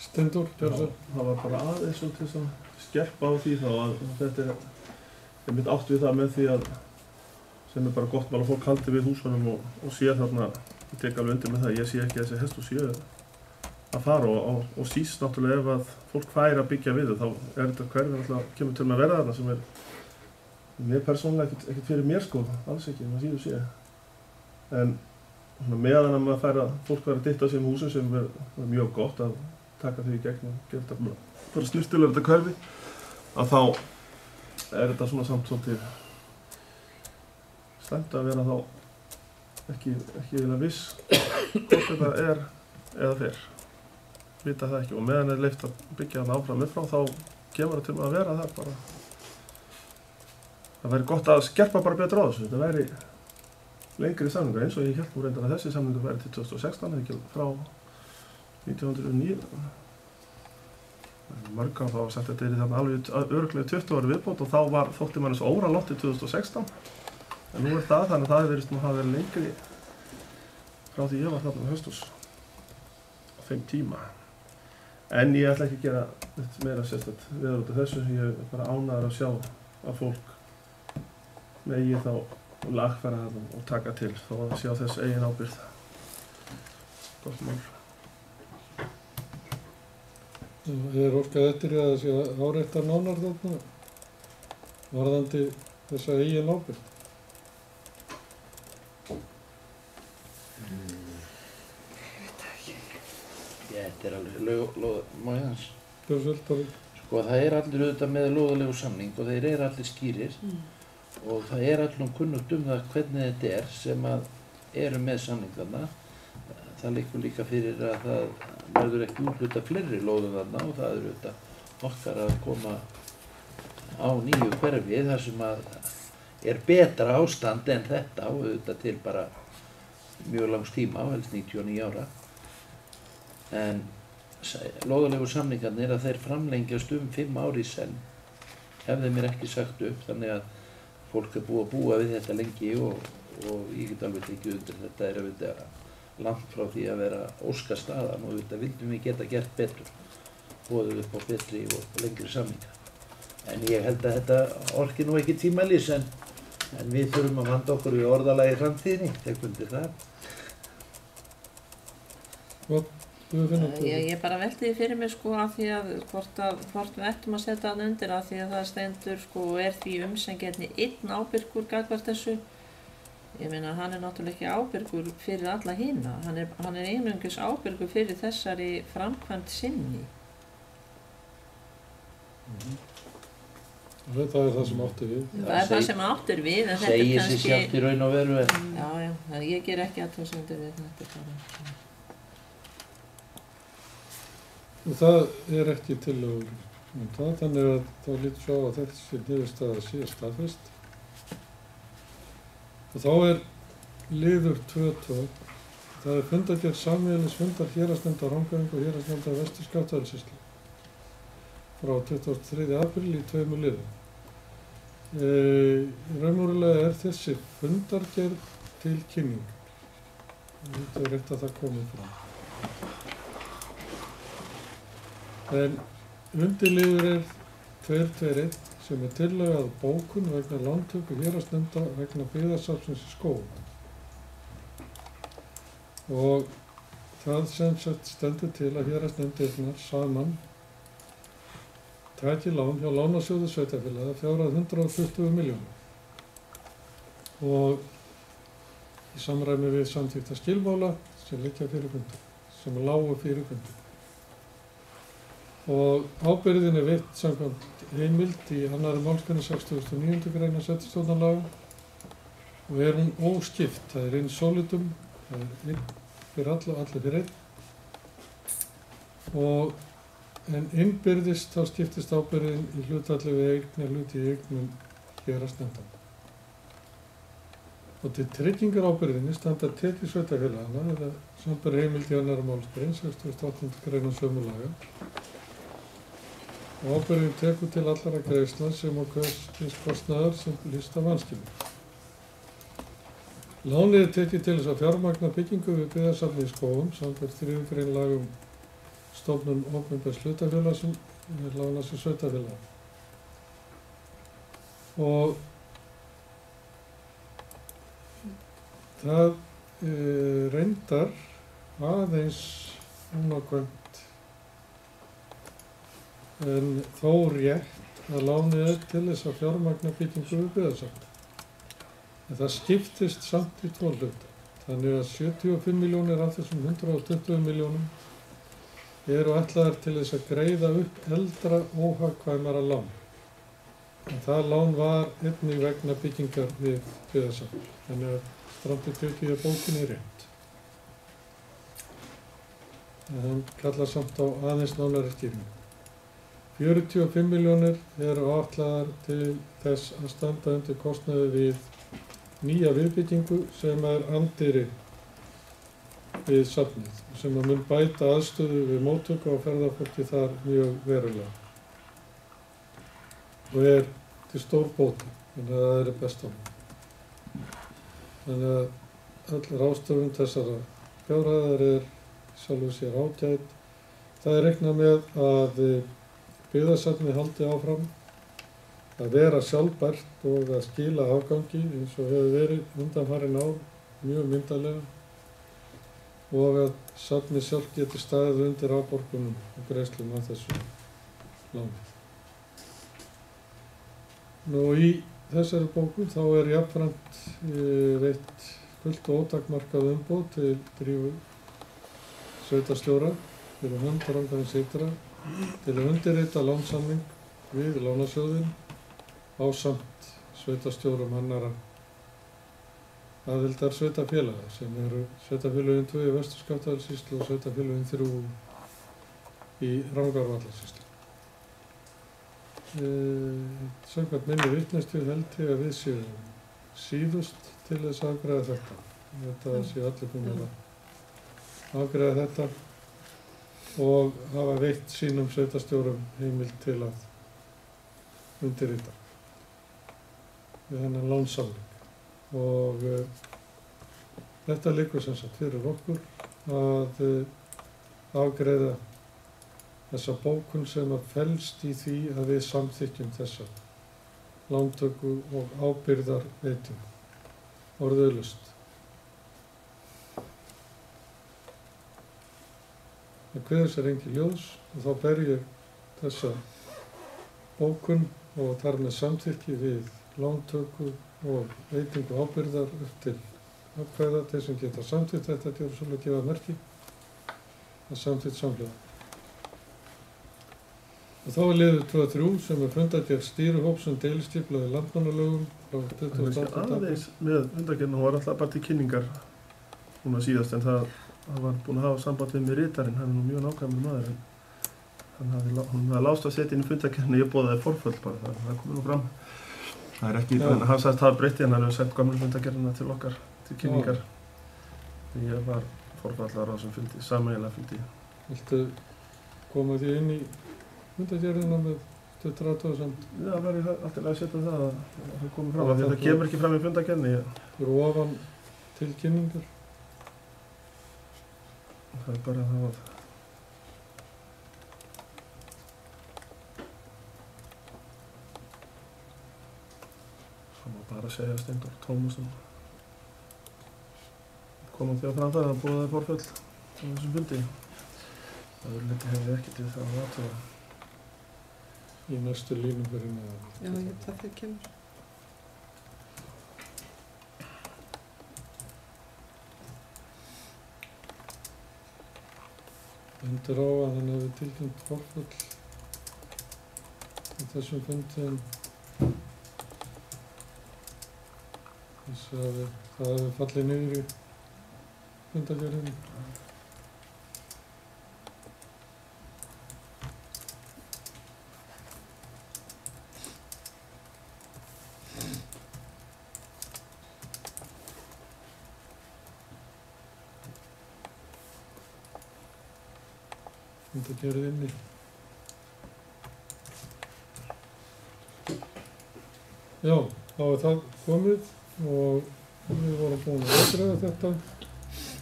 Steindór, Björnsson. Það var bara aðeins til þess að skerpa á því þá að þetta er mitt átt við það með því að sem bara gott mál að fólk haldi við húsunum og sé þarna, ég tek alveg undir með það, ég sé ekki þessi hesthús séu að fara og síst náttúrulega ef að fólk fær að byggja við þau, þá er þetta hverfið alltaf kemur til með að vera þarna sem er mér persónulega ekkert fyrir mér sko, alls ekki, maður síður sé. En meðan að maður fær að fólk fær að dytta á sér húsum sem er mjög gott að taka þau í gegn og gera þetta bara snyrtilega þetta hverfi, að þá er þetta svona samt svolítið slæmt að vera þá ekki eiginlega viss hvort þetta er eða fer. Vita það ekki og meðan er leyft að byggja þarna áfram upp frá þá kemur það til með að vera það bara. Það væri gott að skerpa bara betur á þessu. Þetta væri lengri samningur eins og ég hélt nú reyndar að þessi samningur væri til 2016 eða ekki frá 1909. Mörg þá sagt að þetta er þarna alveg örugglega 20 ári viðbót og þá þótti manni svo óralott í 2016. En nú er það þannig að það hefur verið lengri frá því ég var þarna á hesthús á þeim tíma. En ég ætla ekki að gera neitt meira sérstakt viðar út af þessu. Ég er bara ánægður að sjá að fólk megi þá lagfæra það og taka til þó að sjá þess eigin ábyrgð. Gott mál. Er óskað eftir að það sé árétta nánar þarna varðandi þessa eigin ábyrgð? Þetta er alveg má ég hans. Sko það er allir auðvitað með lóðalegu samning og þeir eru allir skýrir og það er allir kunnugt það hvernig þetta er sem að eru með samningarna. Það liggur líka fyrir að það verður ekki útluta fleiri lóðum þarna og það er auðvitað okkar að koma á nýju hverfi þar sem að er betra ástand en þetta og auðvitað til bara mjög langs tíma, helst 99 ára. En lóðalegu samningarnir að þeir framlengjast 5 ár í senn hefði mér ekki sagt upp, þannig að fólk er búið að búa við þetta lengi og ég get alveg tekið undir þetta er að vera langt frá því að vera óskastaðan og þetta vildum við geta gert betur, boðið upp á betri og lengri samninga. En ég held að þetta orki nú ekki tímælis en við þurfum að vanda okkur við orðalagi í framtíðinni, tek undir það. Ég bara velti því fyrir mig sko af því að hvort við ættum að setja hann undir af því að það stendur sko er því umsækjandi einn ábyrgur gagnvart þessu. Ég meina hann er náttúrulega ekki ábyrgur fyrir alla hina, hann er einungis ábyrgur fyrir þessari framkvæmd sinni. Það er það sem átti við. Það er það sem áttir við en þetta er segir kannski... sig sjálft í raun og veru. Já, þannig ég ger ekki athugasemdir við þetta bara. Og það er ekki tillögur um það, þannig að þá lítur svo á að þessi niðurstaða sé staðfest. Og þá er liður 2.2. Það er fundargerð sameiginlegs fundar héraðsnefndar Rangeyringa og héraðsnefndar Vestur-Skaftafellssýslu frá 23. apríl í 2 liðum. Raunverulega er þessi fundargerð til kynningar. Þetta er rétt að það komið fram. En undirliður er 2.2.1 sem er tillaga að bókun vegna lántöku héraðsnefnda vegna byggðasafnsins í Skógum. Og það sem sagt stendur til að héraðsnefndirnar saman taki lán hjá Lánasjóði sveitarfélaga fjárhæð 120 milljónir. Og í samræmi við samþykkta skilmála sem liggja fyrir fundi, sem lágu fyrir fundi. Og ábyrgðin er veitt samkvæmt heimild í 2. málsgrein 69. grein sveitarstjórnarlaga og er hún óskipt. Það er einn solidum, það er einn fyrir alla og allir fyrir einn. En innbyrðis þá skiptist ábyrgðin í hlutfalli við eign eða hluti í eignum héraðsnefndanna. Og til tryggingarábyrgðinni standa tekjur sveitarfélaganna eða samanber heimild í annarra málsgrein, 68. grein sömu laga. Og ábyrgðin tekur til allra greiðslna sem og kostnaðar sem lýst af vanskilum. Lánið er tekið til þess að fjármagna byggingu við byggðasafni í Skógum, samanber 3. grein laga stofnun opinbers hlutafélags sem er lánað sem sveitarfélag. Og það reyndar aðeins ónákvæmt en þó rétt að lánið er til þess að fjármagna byggingu við byggðasafni. En það skiptist samt í 2 hluta. Þannig að 75 milljónir af þessum 120 milljónum eru ætlaðar til þess að greiða upp eldra óhagkvæmara lán. En það lán var einnig vegna byggingar við byggðasafn. Þannig að strandið tekið að bókinni rétt. En hann kallar samt á aðeins nánari skýringu. 45 milljónir eru áætlaðar til þess að standa undir kostnaði við nýja viðbyggingu sem er anddyri við safnið, sem að mun bæta aðstöðu við móttöku og ferðafólki þar mjög verulega. Og er til stór bóti, þannig að það er best á hann. Þannig að öll ráðstöfun þessara fjárhæðar er sjálfu sér ágæt. Það er reiknað með að byggðasafnið haldi áfram að vera sjálfbært og að skila afgangi eins og hefur verið undanfarin ár mjög myndarlega og að safnið sjálf geti staðið undir afborgunum og greiðslum af þessu láni. Nú í þessari bóku þá er jafnframt veitt fullt og ótakmarkað umboð til Drífu sveitarstjóra fyrir hönd Rangárþings ytra til að undirrita lánssamning við lánasjóðinn ásamt sveitarstjórum annarra aðildar sveitarfélaga sem eru sveitarfélögin 2 í Vestur-Skaftafellssýslu og sveitarfélögin 3 í Rangárvallasýslu. Samkvæmt minni vitneskju held ég að við séum síðust til þess að afgreiða þetta. Þetta séu allir búin að afgreiða þetta og hafa veitt sínum sveitarstjórum heimild til að undirrita við þennan lánssamning og þetta liggur sem sagt fyrir okkur að afgreiða þessa bókun sem að felst í því að við samþykkjum þessa lántöku og ábyrgðarveitingu orðuðlaust. Það kveður sér engin ljós og þá ber ég þessa bókun og þar með samþykki við lántöku og veitingu ábyrgðar upp til atkvæða. Þeir sem geta samþykkt þetta gjörðu svolítið að gefa merki að samþykkt samhliða. Og þá er liður 2.3 sem er fundargerð stýrihóps sem deiliskipulaði landmannalögum frá 28. Aðeins með fundargerðina, hún var alltaf bara til kynningar núna síðast en það var búin að hafa samband við með ritarinn, hann er nú mjög nákvæmur maður en hún hafði lást að setja inn í fundargerðina, ég boðaði forföll bara, það komið nú fram. Það er ekki, en hann sagðist það breytti en hann hefur sendt gömlu fundargerðina til okkar, til kynningar. Ég var forfallaður á þessum fundi, sameiginlega fundi. Viltu koma því inn í fundargerðina með stuttar athugasemd? Já, það væri alltaf að setja það að það komi fram, því það kemur ekki fram í fundargerðinni. Fyrir ofan til kynningar? Það er bara það að það má bara segja að Steindór Tómasson kom á því að fram það að boðaði forföll á þessum fundi. Það verður liti hefði ekki til það að athuga. Í næstu línum fyrir neðan. Já, ég það fyrir kemur. Bendir á að hann hefði tilkynnt forföll á þessum fundi en þess að það hefði fallið niður í fundargerðinni. fundargerðinni. Já, þá er það komið og við vorum búin að afgreiða þetta.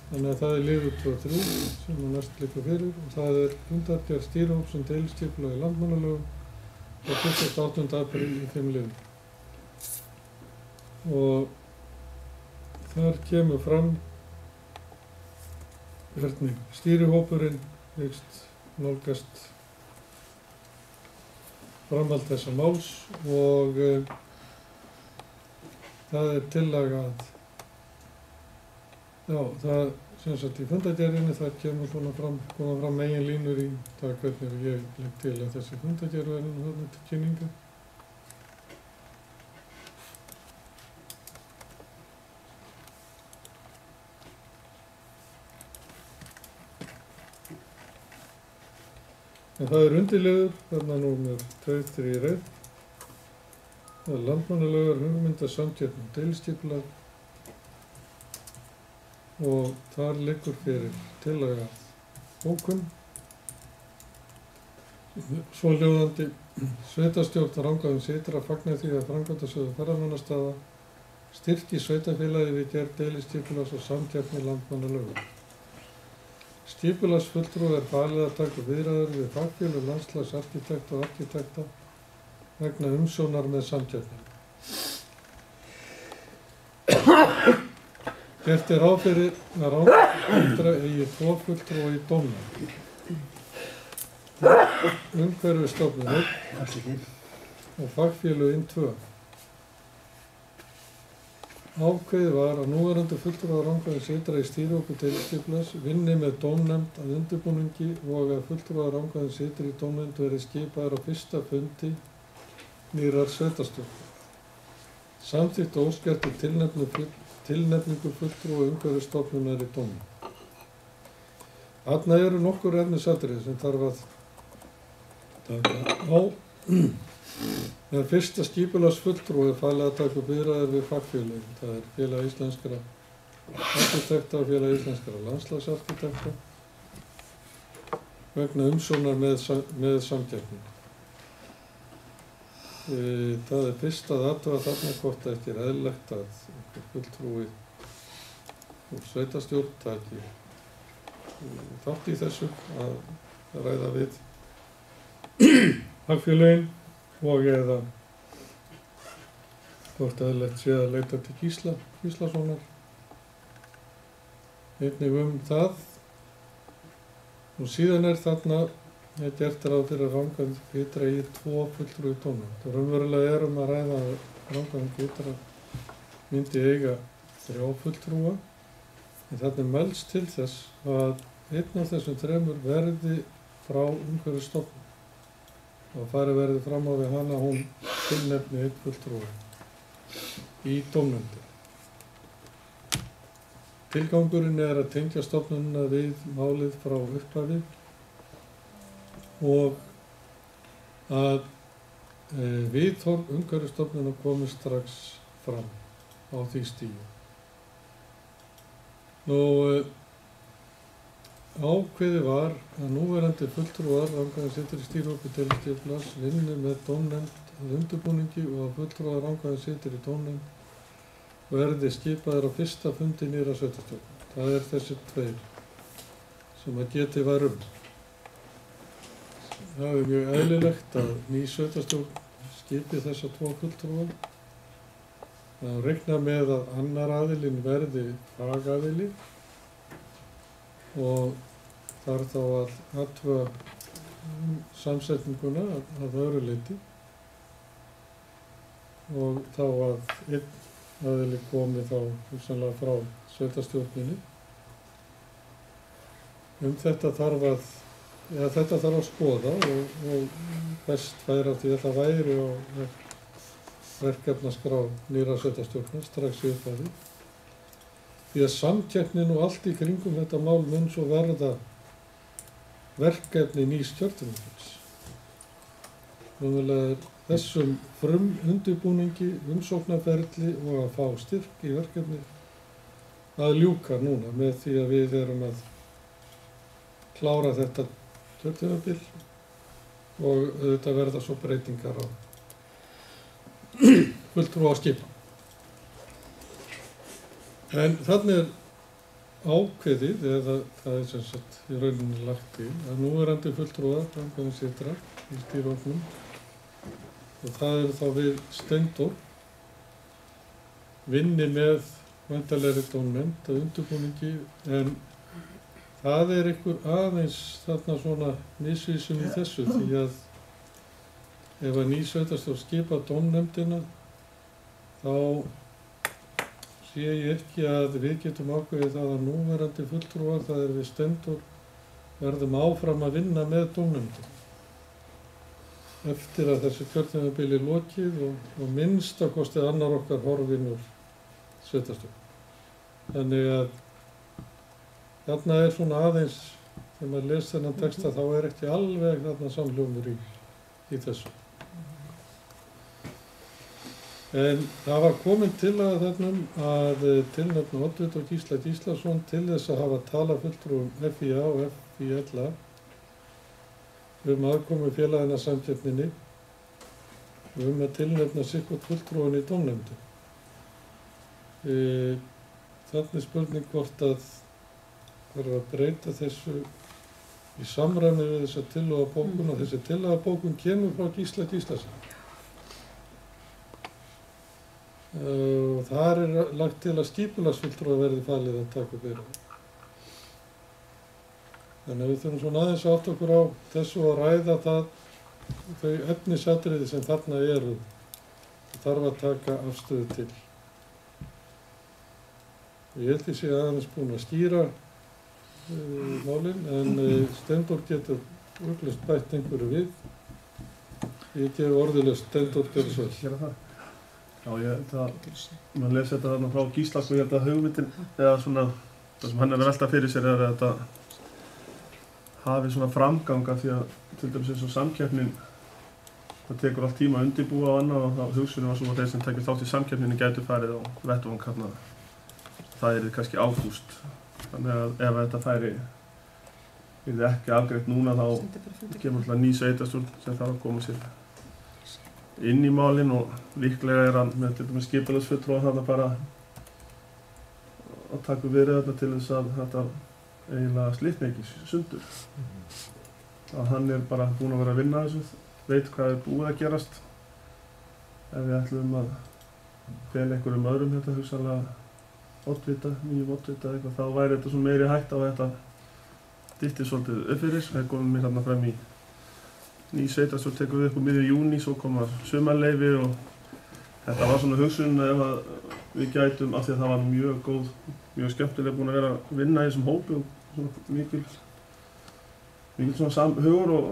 Þannig að það er liður 2-3 sem er næst liggur fyrir og það er fundargerð stýrihóps um deiliskipulag í landmannalögum og 28. apríl í 5 liðum. Og þar kemur fram hvernig stýrihópurinn hyggst nálgast framhald þessa máls og það er tillaga að já, það sem sagt í fundargerðinni þar koma fram megin línur í það hvernig ég legg til að þessi fundargerð verði þarna til kynningar. En það er undirliður, þarna númer 2-3 í röð. Það er landmannalögur, hugmyndasamkeppni og deiliskipulag og þar liggur fyrir tillaga bókun. Svohljóðandi sveitarstjórn Rangárþings Ytra fagnar því að framkvæmdasjóður ferðamannastaða styrki sveitarfélagið við gerð deiliskipulags og samkeppni landmannalögum. Skipulagsfulltrúa er falið að taka viðræður við fagfélög, landslagsarkitekta og arkitekta vegna umsjónar með samkeppni. Gert er ráð fyrir að Rangárþings eigi 2 fulltrúa í dómnefnd. Umhverfisstofnun 1 og fagfélögin 2. Ákveðið var að núverandi fulltrúar Rangárþings Ytra í stýrihópi deiliskipulags vinni með dómnefnd að undirbúningi og að fulltrúar Rangárþings Ytra í dómnefnd verði skipaðir á fyrsta fundi nýrrar sveitarstjórnar. Samþykkt og óskert tilnefningu fulltrúa umhverfisstofnunar í dómnefnd. Þarna eru nokkur efnisatriði sem þarf að taka á. Þegar fyrsta skipulagsfulltrúi er falið að taka upp viðræður við fagfélögin. Það er Félag íslenskra arkitekta og Félag íslenskra landslagsarkitekta vegna umsjónar með samkeppni. Það er fyrst að athuga þarna hvort ekki er eðlilegt að einhver fulltrúi úr sveitarstjórn taki þátt í þessu að ræða við fagfélögin og eða hvort eðlilegt sé að leita til Gíslasonar. Einnig það. Og síðan er þarna gert ráð fyrir að Rangárþings Ytra eigi 2 fulltrúa í dómnefnd. Raunverulega er að ræða að Rangárþings Ytra myndi eiga 3 fulltrúa. En þarna er mælst til þess að einn af þessum 3 verði frá umhverfisstofnun. Og farið verði fram á við hana hún tilnefni 1 fulltrúa í dómnefndinni. Tilgangurinn er að tengja stofnunina við málið frá upphafi og að viðhorf umhverfisstofnunar komi strax fram á því stigi. Ákveðið var að núverandi fulltrúar Rangárþings Ytra í stýrihópi deiliskipulags vinni með dómnefnd að undirbúningi og að fulltrúar Rangárþings Ytra í dómnefnd verði skipaðir á fyrsta fundi nýrrar sveitarstjórnar. Það er þessi 2 sem að getið var Það er mjög eðlilegt að ný sveitarstjórn skipi þessa 2 fulltrúa. Það reikna með að annar aðilinn verði fagaðili og þarf þá að athuga samsetninguna að öðru leyti og þá að einn aðili komi þá hugsanlega frá sveitarstjórninni. Þetta þarf að skoða og best væri að því að það væri á verkefnaskrá nýrrar sveitarstjórnar strax í upphafi. Því að samkeppnin og allt í kringum þetta mál mun svo verða verkefni nýs kjörtímabils. Númelega þessum undirbúningi, umsóknarferli og að fá styrk í verkefni að ljúka núna með því að við erum að klára þetta kjörtímabil og auðvitað verða svo breytingar á fulltrúa skipan. En þannig er ákveðið, eða það er sem sagt í rauninni lagt til, að núverandi fulltrúar framkvæmdastjóra í stýrihópnum, og það eru þá við Steindór, vinni með væntanlegri dómnefnd að undirbúningi, en það er einhver aðeins þarna svona misvísun í þessu, því að ef að ný sveitarstjórn skipa dómnefndina, þá sé ég ekki að við getum ákveðið það að núverandi fulltrúar, það er við Steindór, verðum áfram að vinna með dómnefndina eftir að þessu kjörtímabili lokið og minnstakosti annar okkar horfinn úr sveitarstjórn. Þannig að þarna er svona aðeins, þegar maður les þennan texta, þá er ekki alveg þarna samhljómur í þessu. En það var komin tillaga þarna að tilnefna Oddvita og Gísla Gíslason til þess að hafa talafulltrúum FÍA og FÍLA aðkomu félagana samkeppninni og að tilnefna sitthvort fulltrúan í dómnefndum. Þannig spurning hvort að þarf að breyta þessu í samræmi við þessa tillögubókun og þessi tillögubókun kemur frá Gísla Gíslason. Og þar er lagt til að skipulagsfulltrúa verði falið að taka upp erindi. Þannig að við þurfum svona aðeins að átta okkur á þessu og ræða þau efnisatriði sem þarna eru og þarf að taka afstöðu til. Ég held ég sé aðeins búin að skýra málin, en Steindór getur örugglega bætt einhverju við. Ég gef orðilega Steindór gjörðu svo. Gera það? Já, ég held að, maður lesi þetta þarna frá Gísla, sko, ég held að hugmyndin, eða svona, það sem hann er að velta fyrir sér er að þetta hafi svona framganga því að, til dæmis eins og samkeppnin, það tekur allt tíma að undirbúa og annað og þá hugsunum var svo að þeir sem tekið þátt í samkeppninni gætu farið á vettvang hérna, það er kannski ágúst, þannig að ef þetta færi ekki afgreitt núna þá kemur alltaf ný sveitarstjórn sem þarf að koma sér inn í málinn og líklega er hann með til dæmis skipulagsfulltrúa þarna bara að taka verið þarna til þess að þetta eiginlega slitni ekki sundur. Að hann er bara búinn að vera að vinna þessu, veit hvað er búið að gerast. Ef við ætlum að fela einhverjum öðrum þetta hugsanlega Oddvita, nýjum Oddvita eitthvað, þá væri þetta svona meiri hætta á þetta dytti svolítið upp fyrir. Það komum mér þarna fram í ný sveitarstjórn tekur við upp á miðju júní, svo koma sumarleyfi og þetta var svona hugsun ef að við gætum, af því að það var mjög góð, mjög skemmtilega búin að vera að vinna í þessum hópi og svona mikil svona samhugur og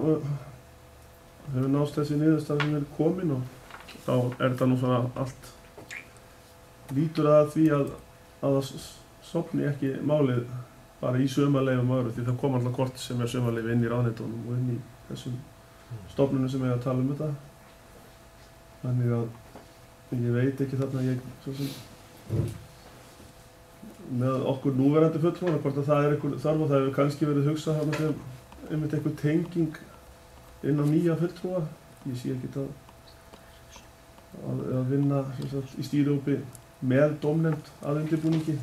hefur nást þessi niðurstaða sem er komin og þá er þetta nú svona allt lítur að því að það sofni ekki málið bara í sumarleyfum öðru því það kom alltaf kort sem er sumarleyfi inn í ráðuneytunum og inn í þessum stofnunum sem er að tala um þetta. Þannig að ég veit ekki þarna svo sem með okkur núverandi fulltrúa hvort að það er einhver þarf og það hefur kannski verið hugsað þarna sem einmitt einhver tenging inn á nýja fulltrúa. Ég sé ekki að vinna sagt, í stýrihópi með dómnefnd að undirbúningi.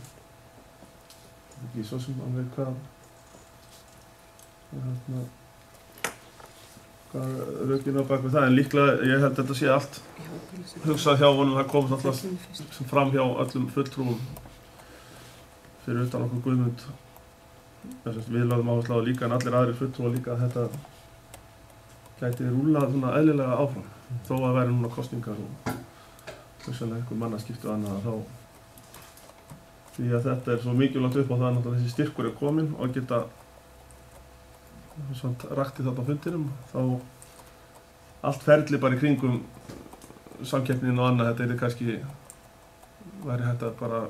Ekki svo sem alveg hvað rökin á bak við það, en líklega ég held að þetta sé allt hugsað hjá honum, það kom alltaf fram hjá öllum fulltrúum fyrir utan okkur Guðmund. Við lögðum áherslu á líka en allir aðrir fulltrúar líka að þetta gæti rúllað svona eðlilega áfram þó að væri núna kosningar og hugsanlega einhver mannaskipti og annað þá því að þetta er svo mikilvægt upp á það að þessi styrkur er kominn og geta rakti þarna á fundinum, þá allt ferli bara í kringum samkeppnin og annað, þetta er kannski væri hægt að bara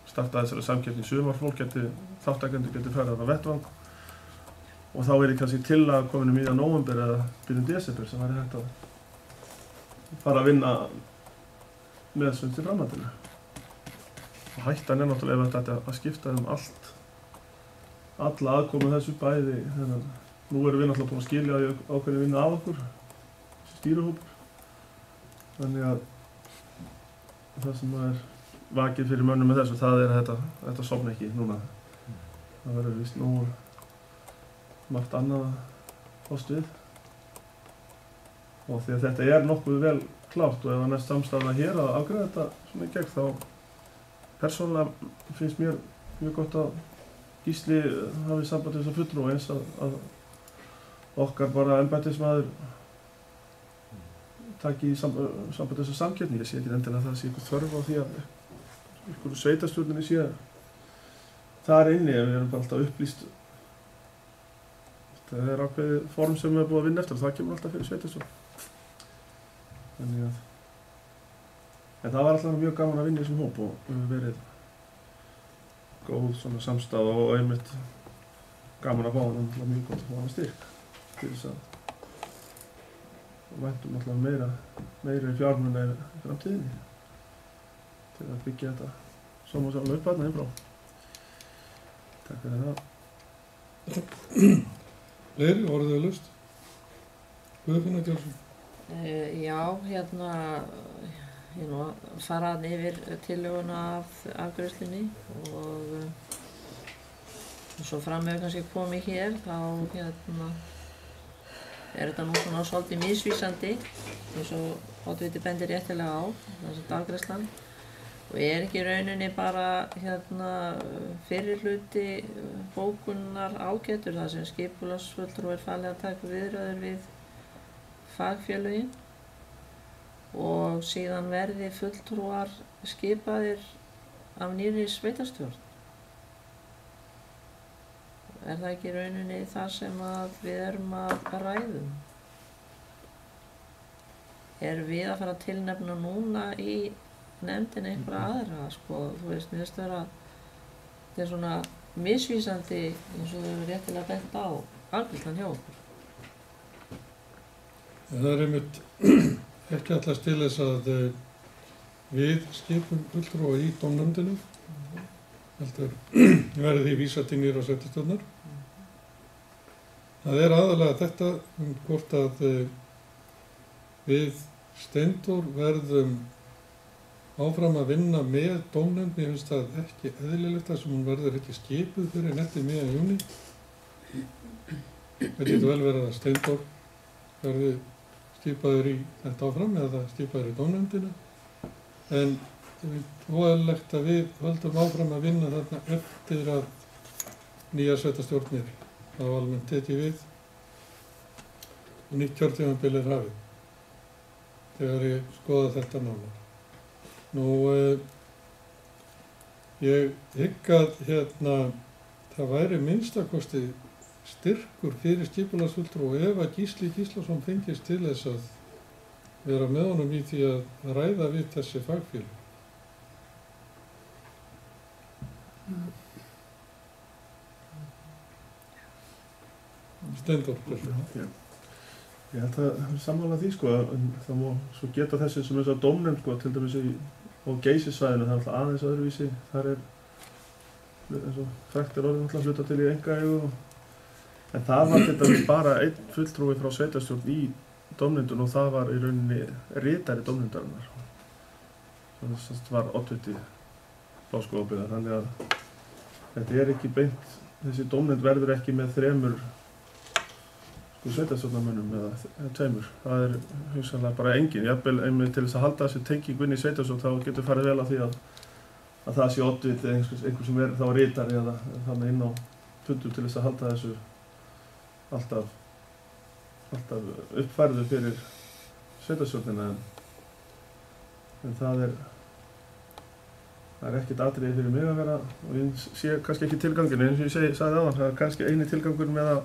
starta þessari samkeppni í sumar, fólk þáttakendur geti farið þarna á vettvang og þá er kannski til að komin miðjan nóvember eða byrjun desember sem væri hægt að fara að vinna með þessu til framhaldinu. Og hættan er náttúrulega ef þetta að skipta alla aðkomu þessu bæði þennan nú erum við náttúrulega búin að skilja ákveðin vinna að okkur, þessi stýrihópur. Þannig að það sem er vakið fyrir mönnum með þessu, það er að þetta sofna ekki núna. Það verður víst nógu margt annað að fást við. Og því að þetta er nokkuð vel klárt og ef það næst samstafa hér að afgreiða þetta svona í gegn, þá persónulega finnst mér mjög gott að Gísli hafi samband við þessa fulltrúa eins að okkar bara embættismaður taki samband við þessa samkeppni. Ég sé ekki endilega að það sé eitthvað þörf á því að einhverju sveitarstjórninni sé þar inni, ef við erum bara alltaf upplýst. Það er ákveðið form sem við erum búið að vinna eftir og það kemur alltaf fyrir sveitarstjórn. Þannig að en það var alltaf mjög gaman að vinna í þessum hóp og hefur verið góð svona samstaða og einmitt gaman að fá hann alltaf mjög gott að fá hann styrk til þess að væntum alltaf meiri fjármuni í framtíðinni til að byggja þetta sómasamlega upp þarna innfrá. Takk fyrir það. Fleiri, orðið laust? Guðfinna Gjálsson? Já, ég nú fara yfir tillöguna af afgreiðslunni og svo fram hefur kannski komið hér, þá er þetta nú svona svolítið misvísandi eins og oddviti bendir réttilega á, þessi afgreiðslan, og er ekki í rauninni bara fyrri hluti bókunar ágætur þar sem skipulagsfulltrúi er falið að taka viðræður við fagfélögin og síðan verði fulltrúar skipaðir af nýrri sveitarstjórn. Er það ekki í rauninni það sem við erum að ræðum? Erum við að fara að tilnefna núna í nefndinni einhverja aðra? Sko, þú veist, mér finnst þetta er svona misvísandi eins og þau eru réttilega bent á afgreiðslan hjá okkur. Það er einmitt ekki allast til þess að við skipum fulltrúa í dómnefndinni, heldur verði því vísað til nýrra sveitarstjórnar. Það er aðalega þetta hvort að við Steindór verðum áfram að vinna með dómnefnd. Mér finnst það ekki eðlilegt þar sem hún verður ekki skipuð fyrir eftir miðjan júní. Það getur vel verið að Steindór verði skipaður í þetta áfram eða skipaður í dómnefndina, en það er óeðlilegt að við höldum áfram að vinna þarna eftir að nýjar sveitarstjórnir hafa almennt tekið við og nýtt kjörtímabil er hafið þegar ég skoða þetta nánar. Ég hygg að það væri minnstakosti styrkur fyrir skipulagsfulltrúa ef að Gísli Gíslason fengist til þess að vera með honum í því að ræða við þessi fagfélög. Steindór. Ég held að sammála því sko, en það má svo geta þessi sem þess að dómnefnd sko, til dæmis á Geysissvæðinu, það er alltaf aðeins öðruvísi, þar er eins og frækt er orðið alltaf hluta til í einkaeigu. En það var til dæmis bara einn fulltrúi frá sveitarstjórn í dómnefndun og það var í rauninni ritari dómnefndarinnar. Það var oddviti Bláskógabyggðar, þannig að þetta er ekki beint, þessi dómnefnd verður ekki með 3 sveitarstjórnarmönnum eða 2. Það er hugsanlega bara engin. Jafnvel einmitt til þess að halda þessi tengingu inn í sveitarstjórn þá getur farið vel að því að það sé oddviti eða einhver sem er þá ritari eða þannig inn á fundum til þess að halda þessu alltaf uppfærðu fyrir sveitarstjórnina, en það er ekkert atriði fyrir mig að vera, og ég sé kannski ekki tilganginu, eins og ég sagði áðan, það er kannski eini tilgangur með að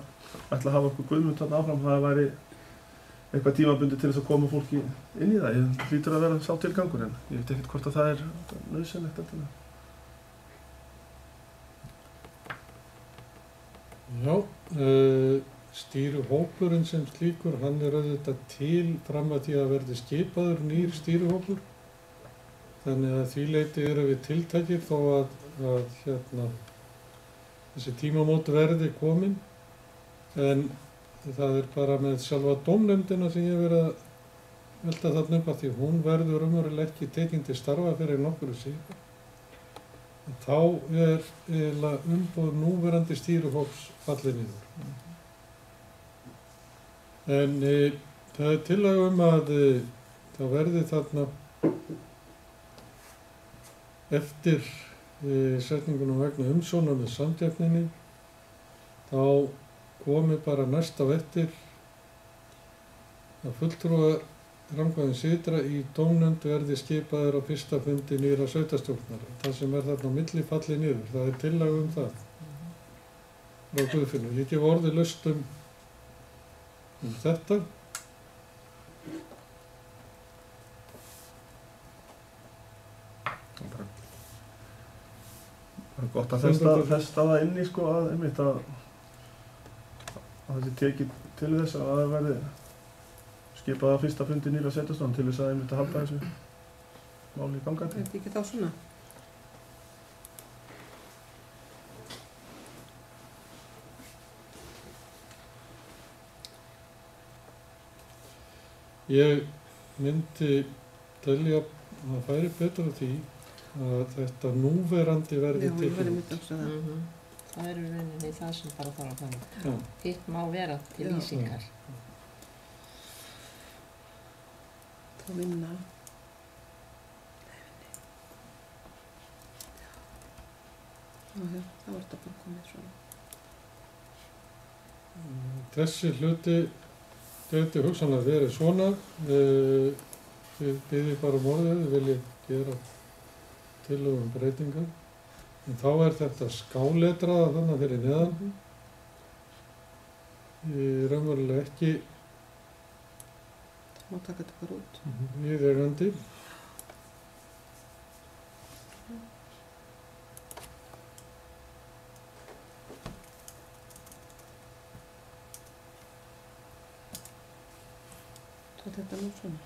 ætla að hafa okkur Guðmund þarna áfram, það væri eitthvað tímabundið til þess að koma fólki inn í það. Ég hlýtur að vera sá tilgangur, en ég veit ekkert hvort að það er nauðsynlegt eftir það. Já, stýrihópurinn sem slíkur, hann er auðvitað til fram að því að verði skipaður nýr stýrihópur. Þannig að því leyti erum við tiltækir þó að þessi tímamót verði komin. En það er bara með sjálfa dómnefndina sem ég verið að velta þarna upp að því hún verður umverulega ekki tekin til starfa fyrir nokkru síðan. Þá er eiginlega umboð núverandi stýrihóps fallið niður. En það er tillaga að það verði þarna eftir setningunum vegna umsjónar með samkeppninni, þá komi bara næst á eftir að fulltrúar framkvæmdin syðra í dómnefnd verði skipaður á fyrsta fundi nýrra sveitarstjórnar. Það sem er þarna á milli fallið niður. Það er tillaga það. Frá Guðfinnu. Ég gef orðið laust um þetta. Það er gott að festa það inn í sko að einmitt að það sé tekið til þess að það verði skipað á fyrsta fundi nýrra sveitarstjórnar til þess að einmitt að halda þessu máli í gangandi. Er þetta ekki þá svona? Ég myndi telja að það færi betur á því að þetta núverandi verði Já, ég tekið verði út. myndi að hugsa það. Það er í rauninni það sem bara þarf að fara. Já. Hitt má vera til Já. lýsingar. Þá vinna. Já, þá er þetta bara komið svona. Þessi hluti geti hugsanlega verið svona. Við biðjum bara um orðið, við viljum gera tillögu um breytingar. En þá er þetta skáletraða þannig fyrir neðan. Raunverulega ekki Það má taka þetta bara út. viðeigandi. Þá er þetta nú svona.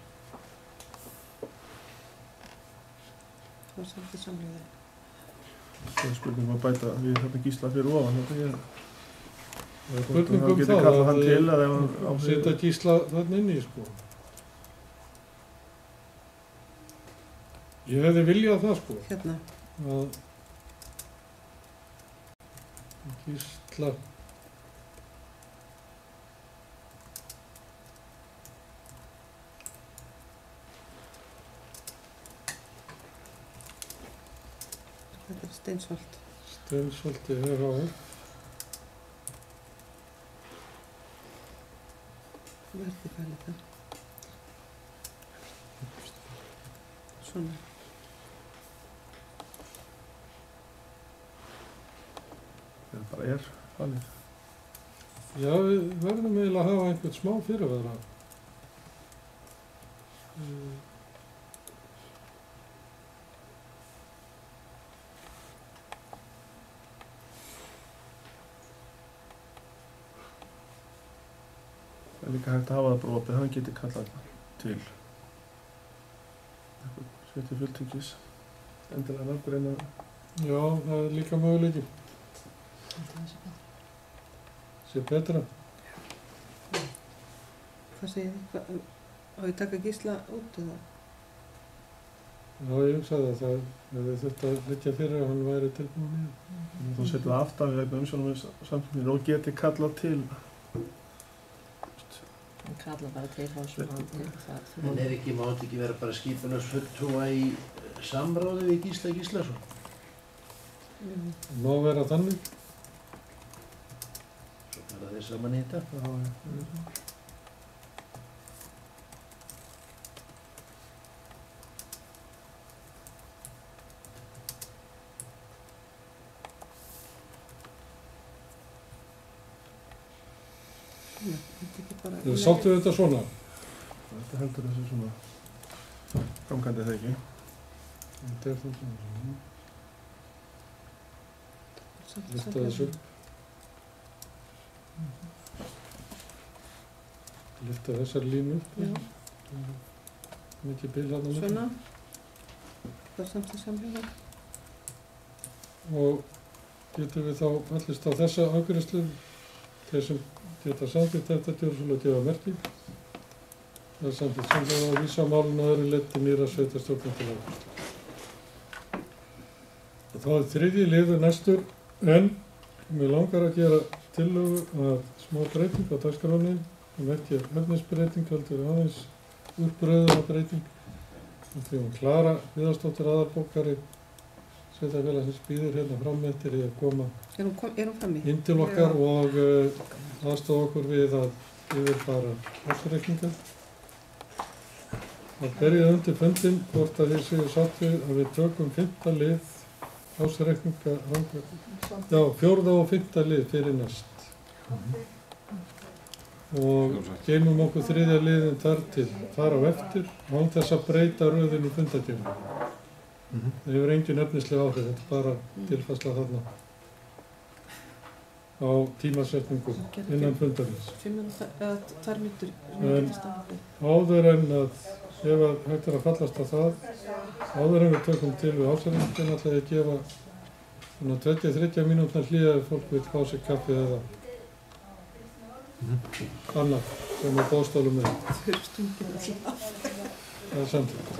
Það er svolítið samlega. Það er spurning að bæta við þetta Gísla fyrir ofan. Þetta er Spurning um geti það kallað hann til að ef hann á sig. setja Gísla þarna inni, sko. Ég hefði viljað það, sko, Hérna, að Gísla þetta er Steinsholt. Steinsholti HF. Verði fælið það. Svona. Það bara er þannig. Já, við verðum eiginlega að hafa einhvern smá fyrirvara. Það er líka hægt að hafa það bara opið, hann geti kallað til sveitar fulltingis endilega nafngreina. Já, það er líka möguleiki. Sé betra. Hvað segir þið? Á ég taka Gísla út eða? Já, ég hugsaði að það hefði þurft að leggja fyrir að hann væri tilbúin í það. Þá setjum við aftan við vegna umsjónum við samfélaginu og geti kallað til. Hann kalla bara til þá sem hann til það. En mátti ekki vera bara skipulagsfulltrúa í samráði við Gísla Gíslason? Það má vera þannig. Svo fara þeir saman í þetta. Já. Þetta ekki bara... Þau sáttu þetta svona. Þetta heldur þessu svona framkvæmdi það ekki. Þetta er það svona. Samt Lyfta samlega. þessu. Lyfta þessar línu upp. Já, Mikið bil hann á milli. svona. Það er samt samlega. Og getum við þá fallist á þessa afgreiðslu þeir sem geta samþykkt þetta gjörsamlega að gefa merki. Það er samþykkt samþykkt að vísa málinu að öðru leið til nýrra sveitarstjórnar til afgreiðslu. Þá er þriðji liður næstur, en mig langar að gera tillögu að smá breyting á dagskránni, sem ekki er efnisbreyting, heldur aðeins úrbröðunarbreyting. Því hún Klara Viðarsdóttir aðalbókari Sveitarfélagsins býður hérna fram eftir í að koma Er hún frammi? inn til okkar og aðstofa okkur við að yfirfara ársreikninga. Það berjaði undir fundinn hvort að þið séu satt við að við tökum 5. lið ársreikninga, já, 4. og 5. lið fyrir næst. Og geymum okkur 3. liðin þar á eftir án þess að breyta röðinu fundatíma. Það hefur engin efnisleg áhrif, þetta er bara tilfærsla þarna á tímasetningu innan fundarins. 2 mínútur. En áður en að, ef að hægt er að fallast á það, áður en við tökum til við ársreikningin ætla ég að gefa svona 20-30 mínútna hlé ef fólk vil fá sér kaffi eða annað sem er boðstólum með. Þau eru stungið alltaf. Það er samtíð.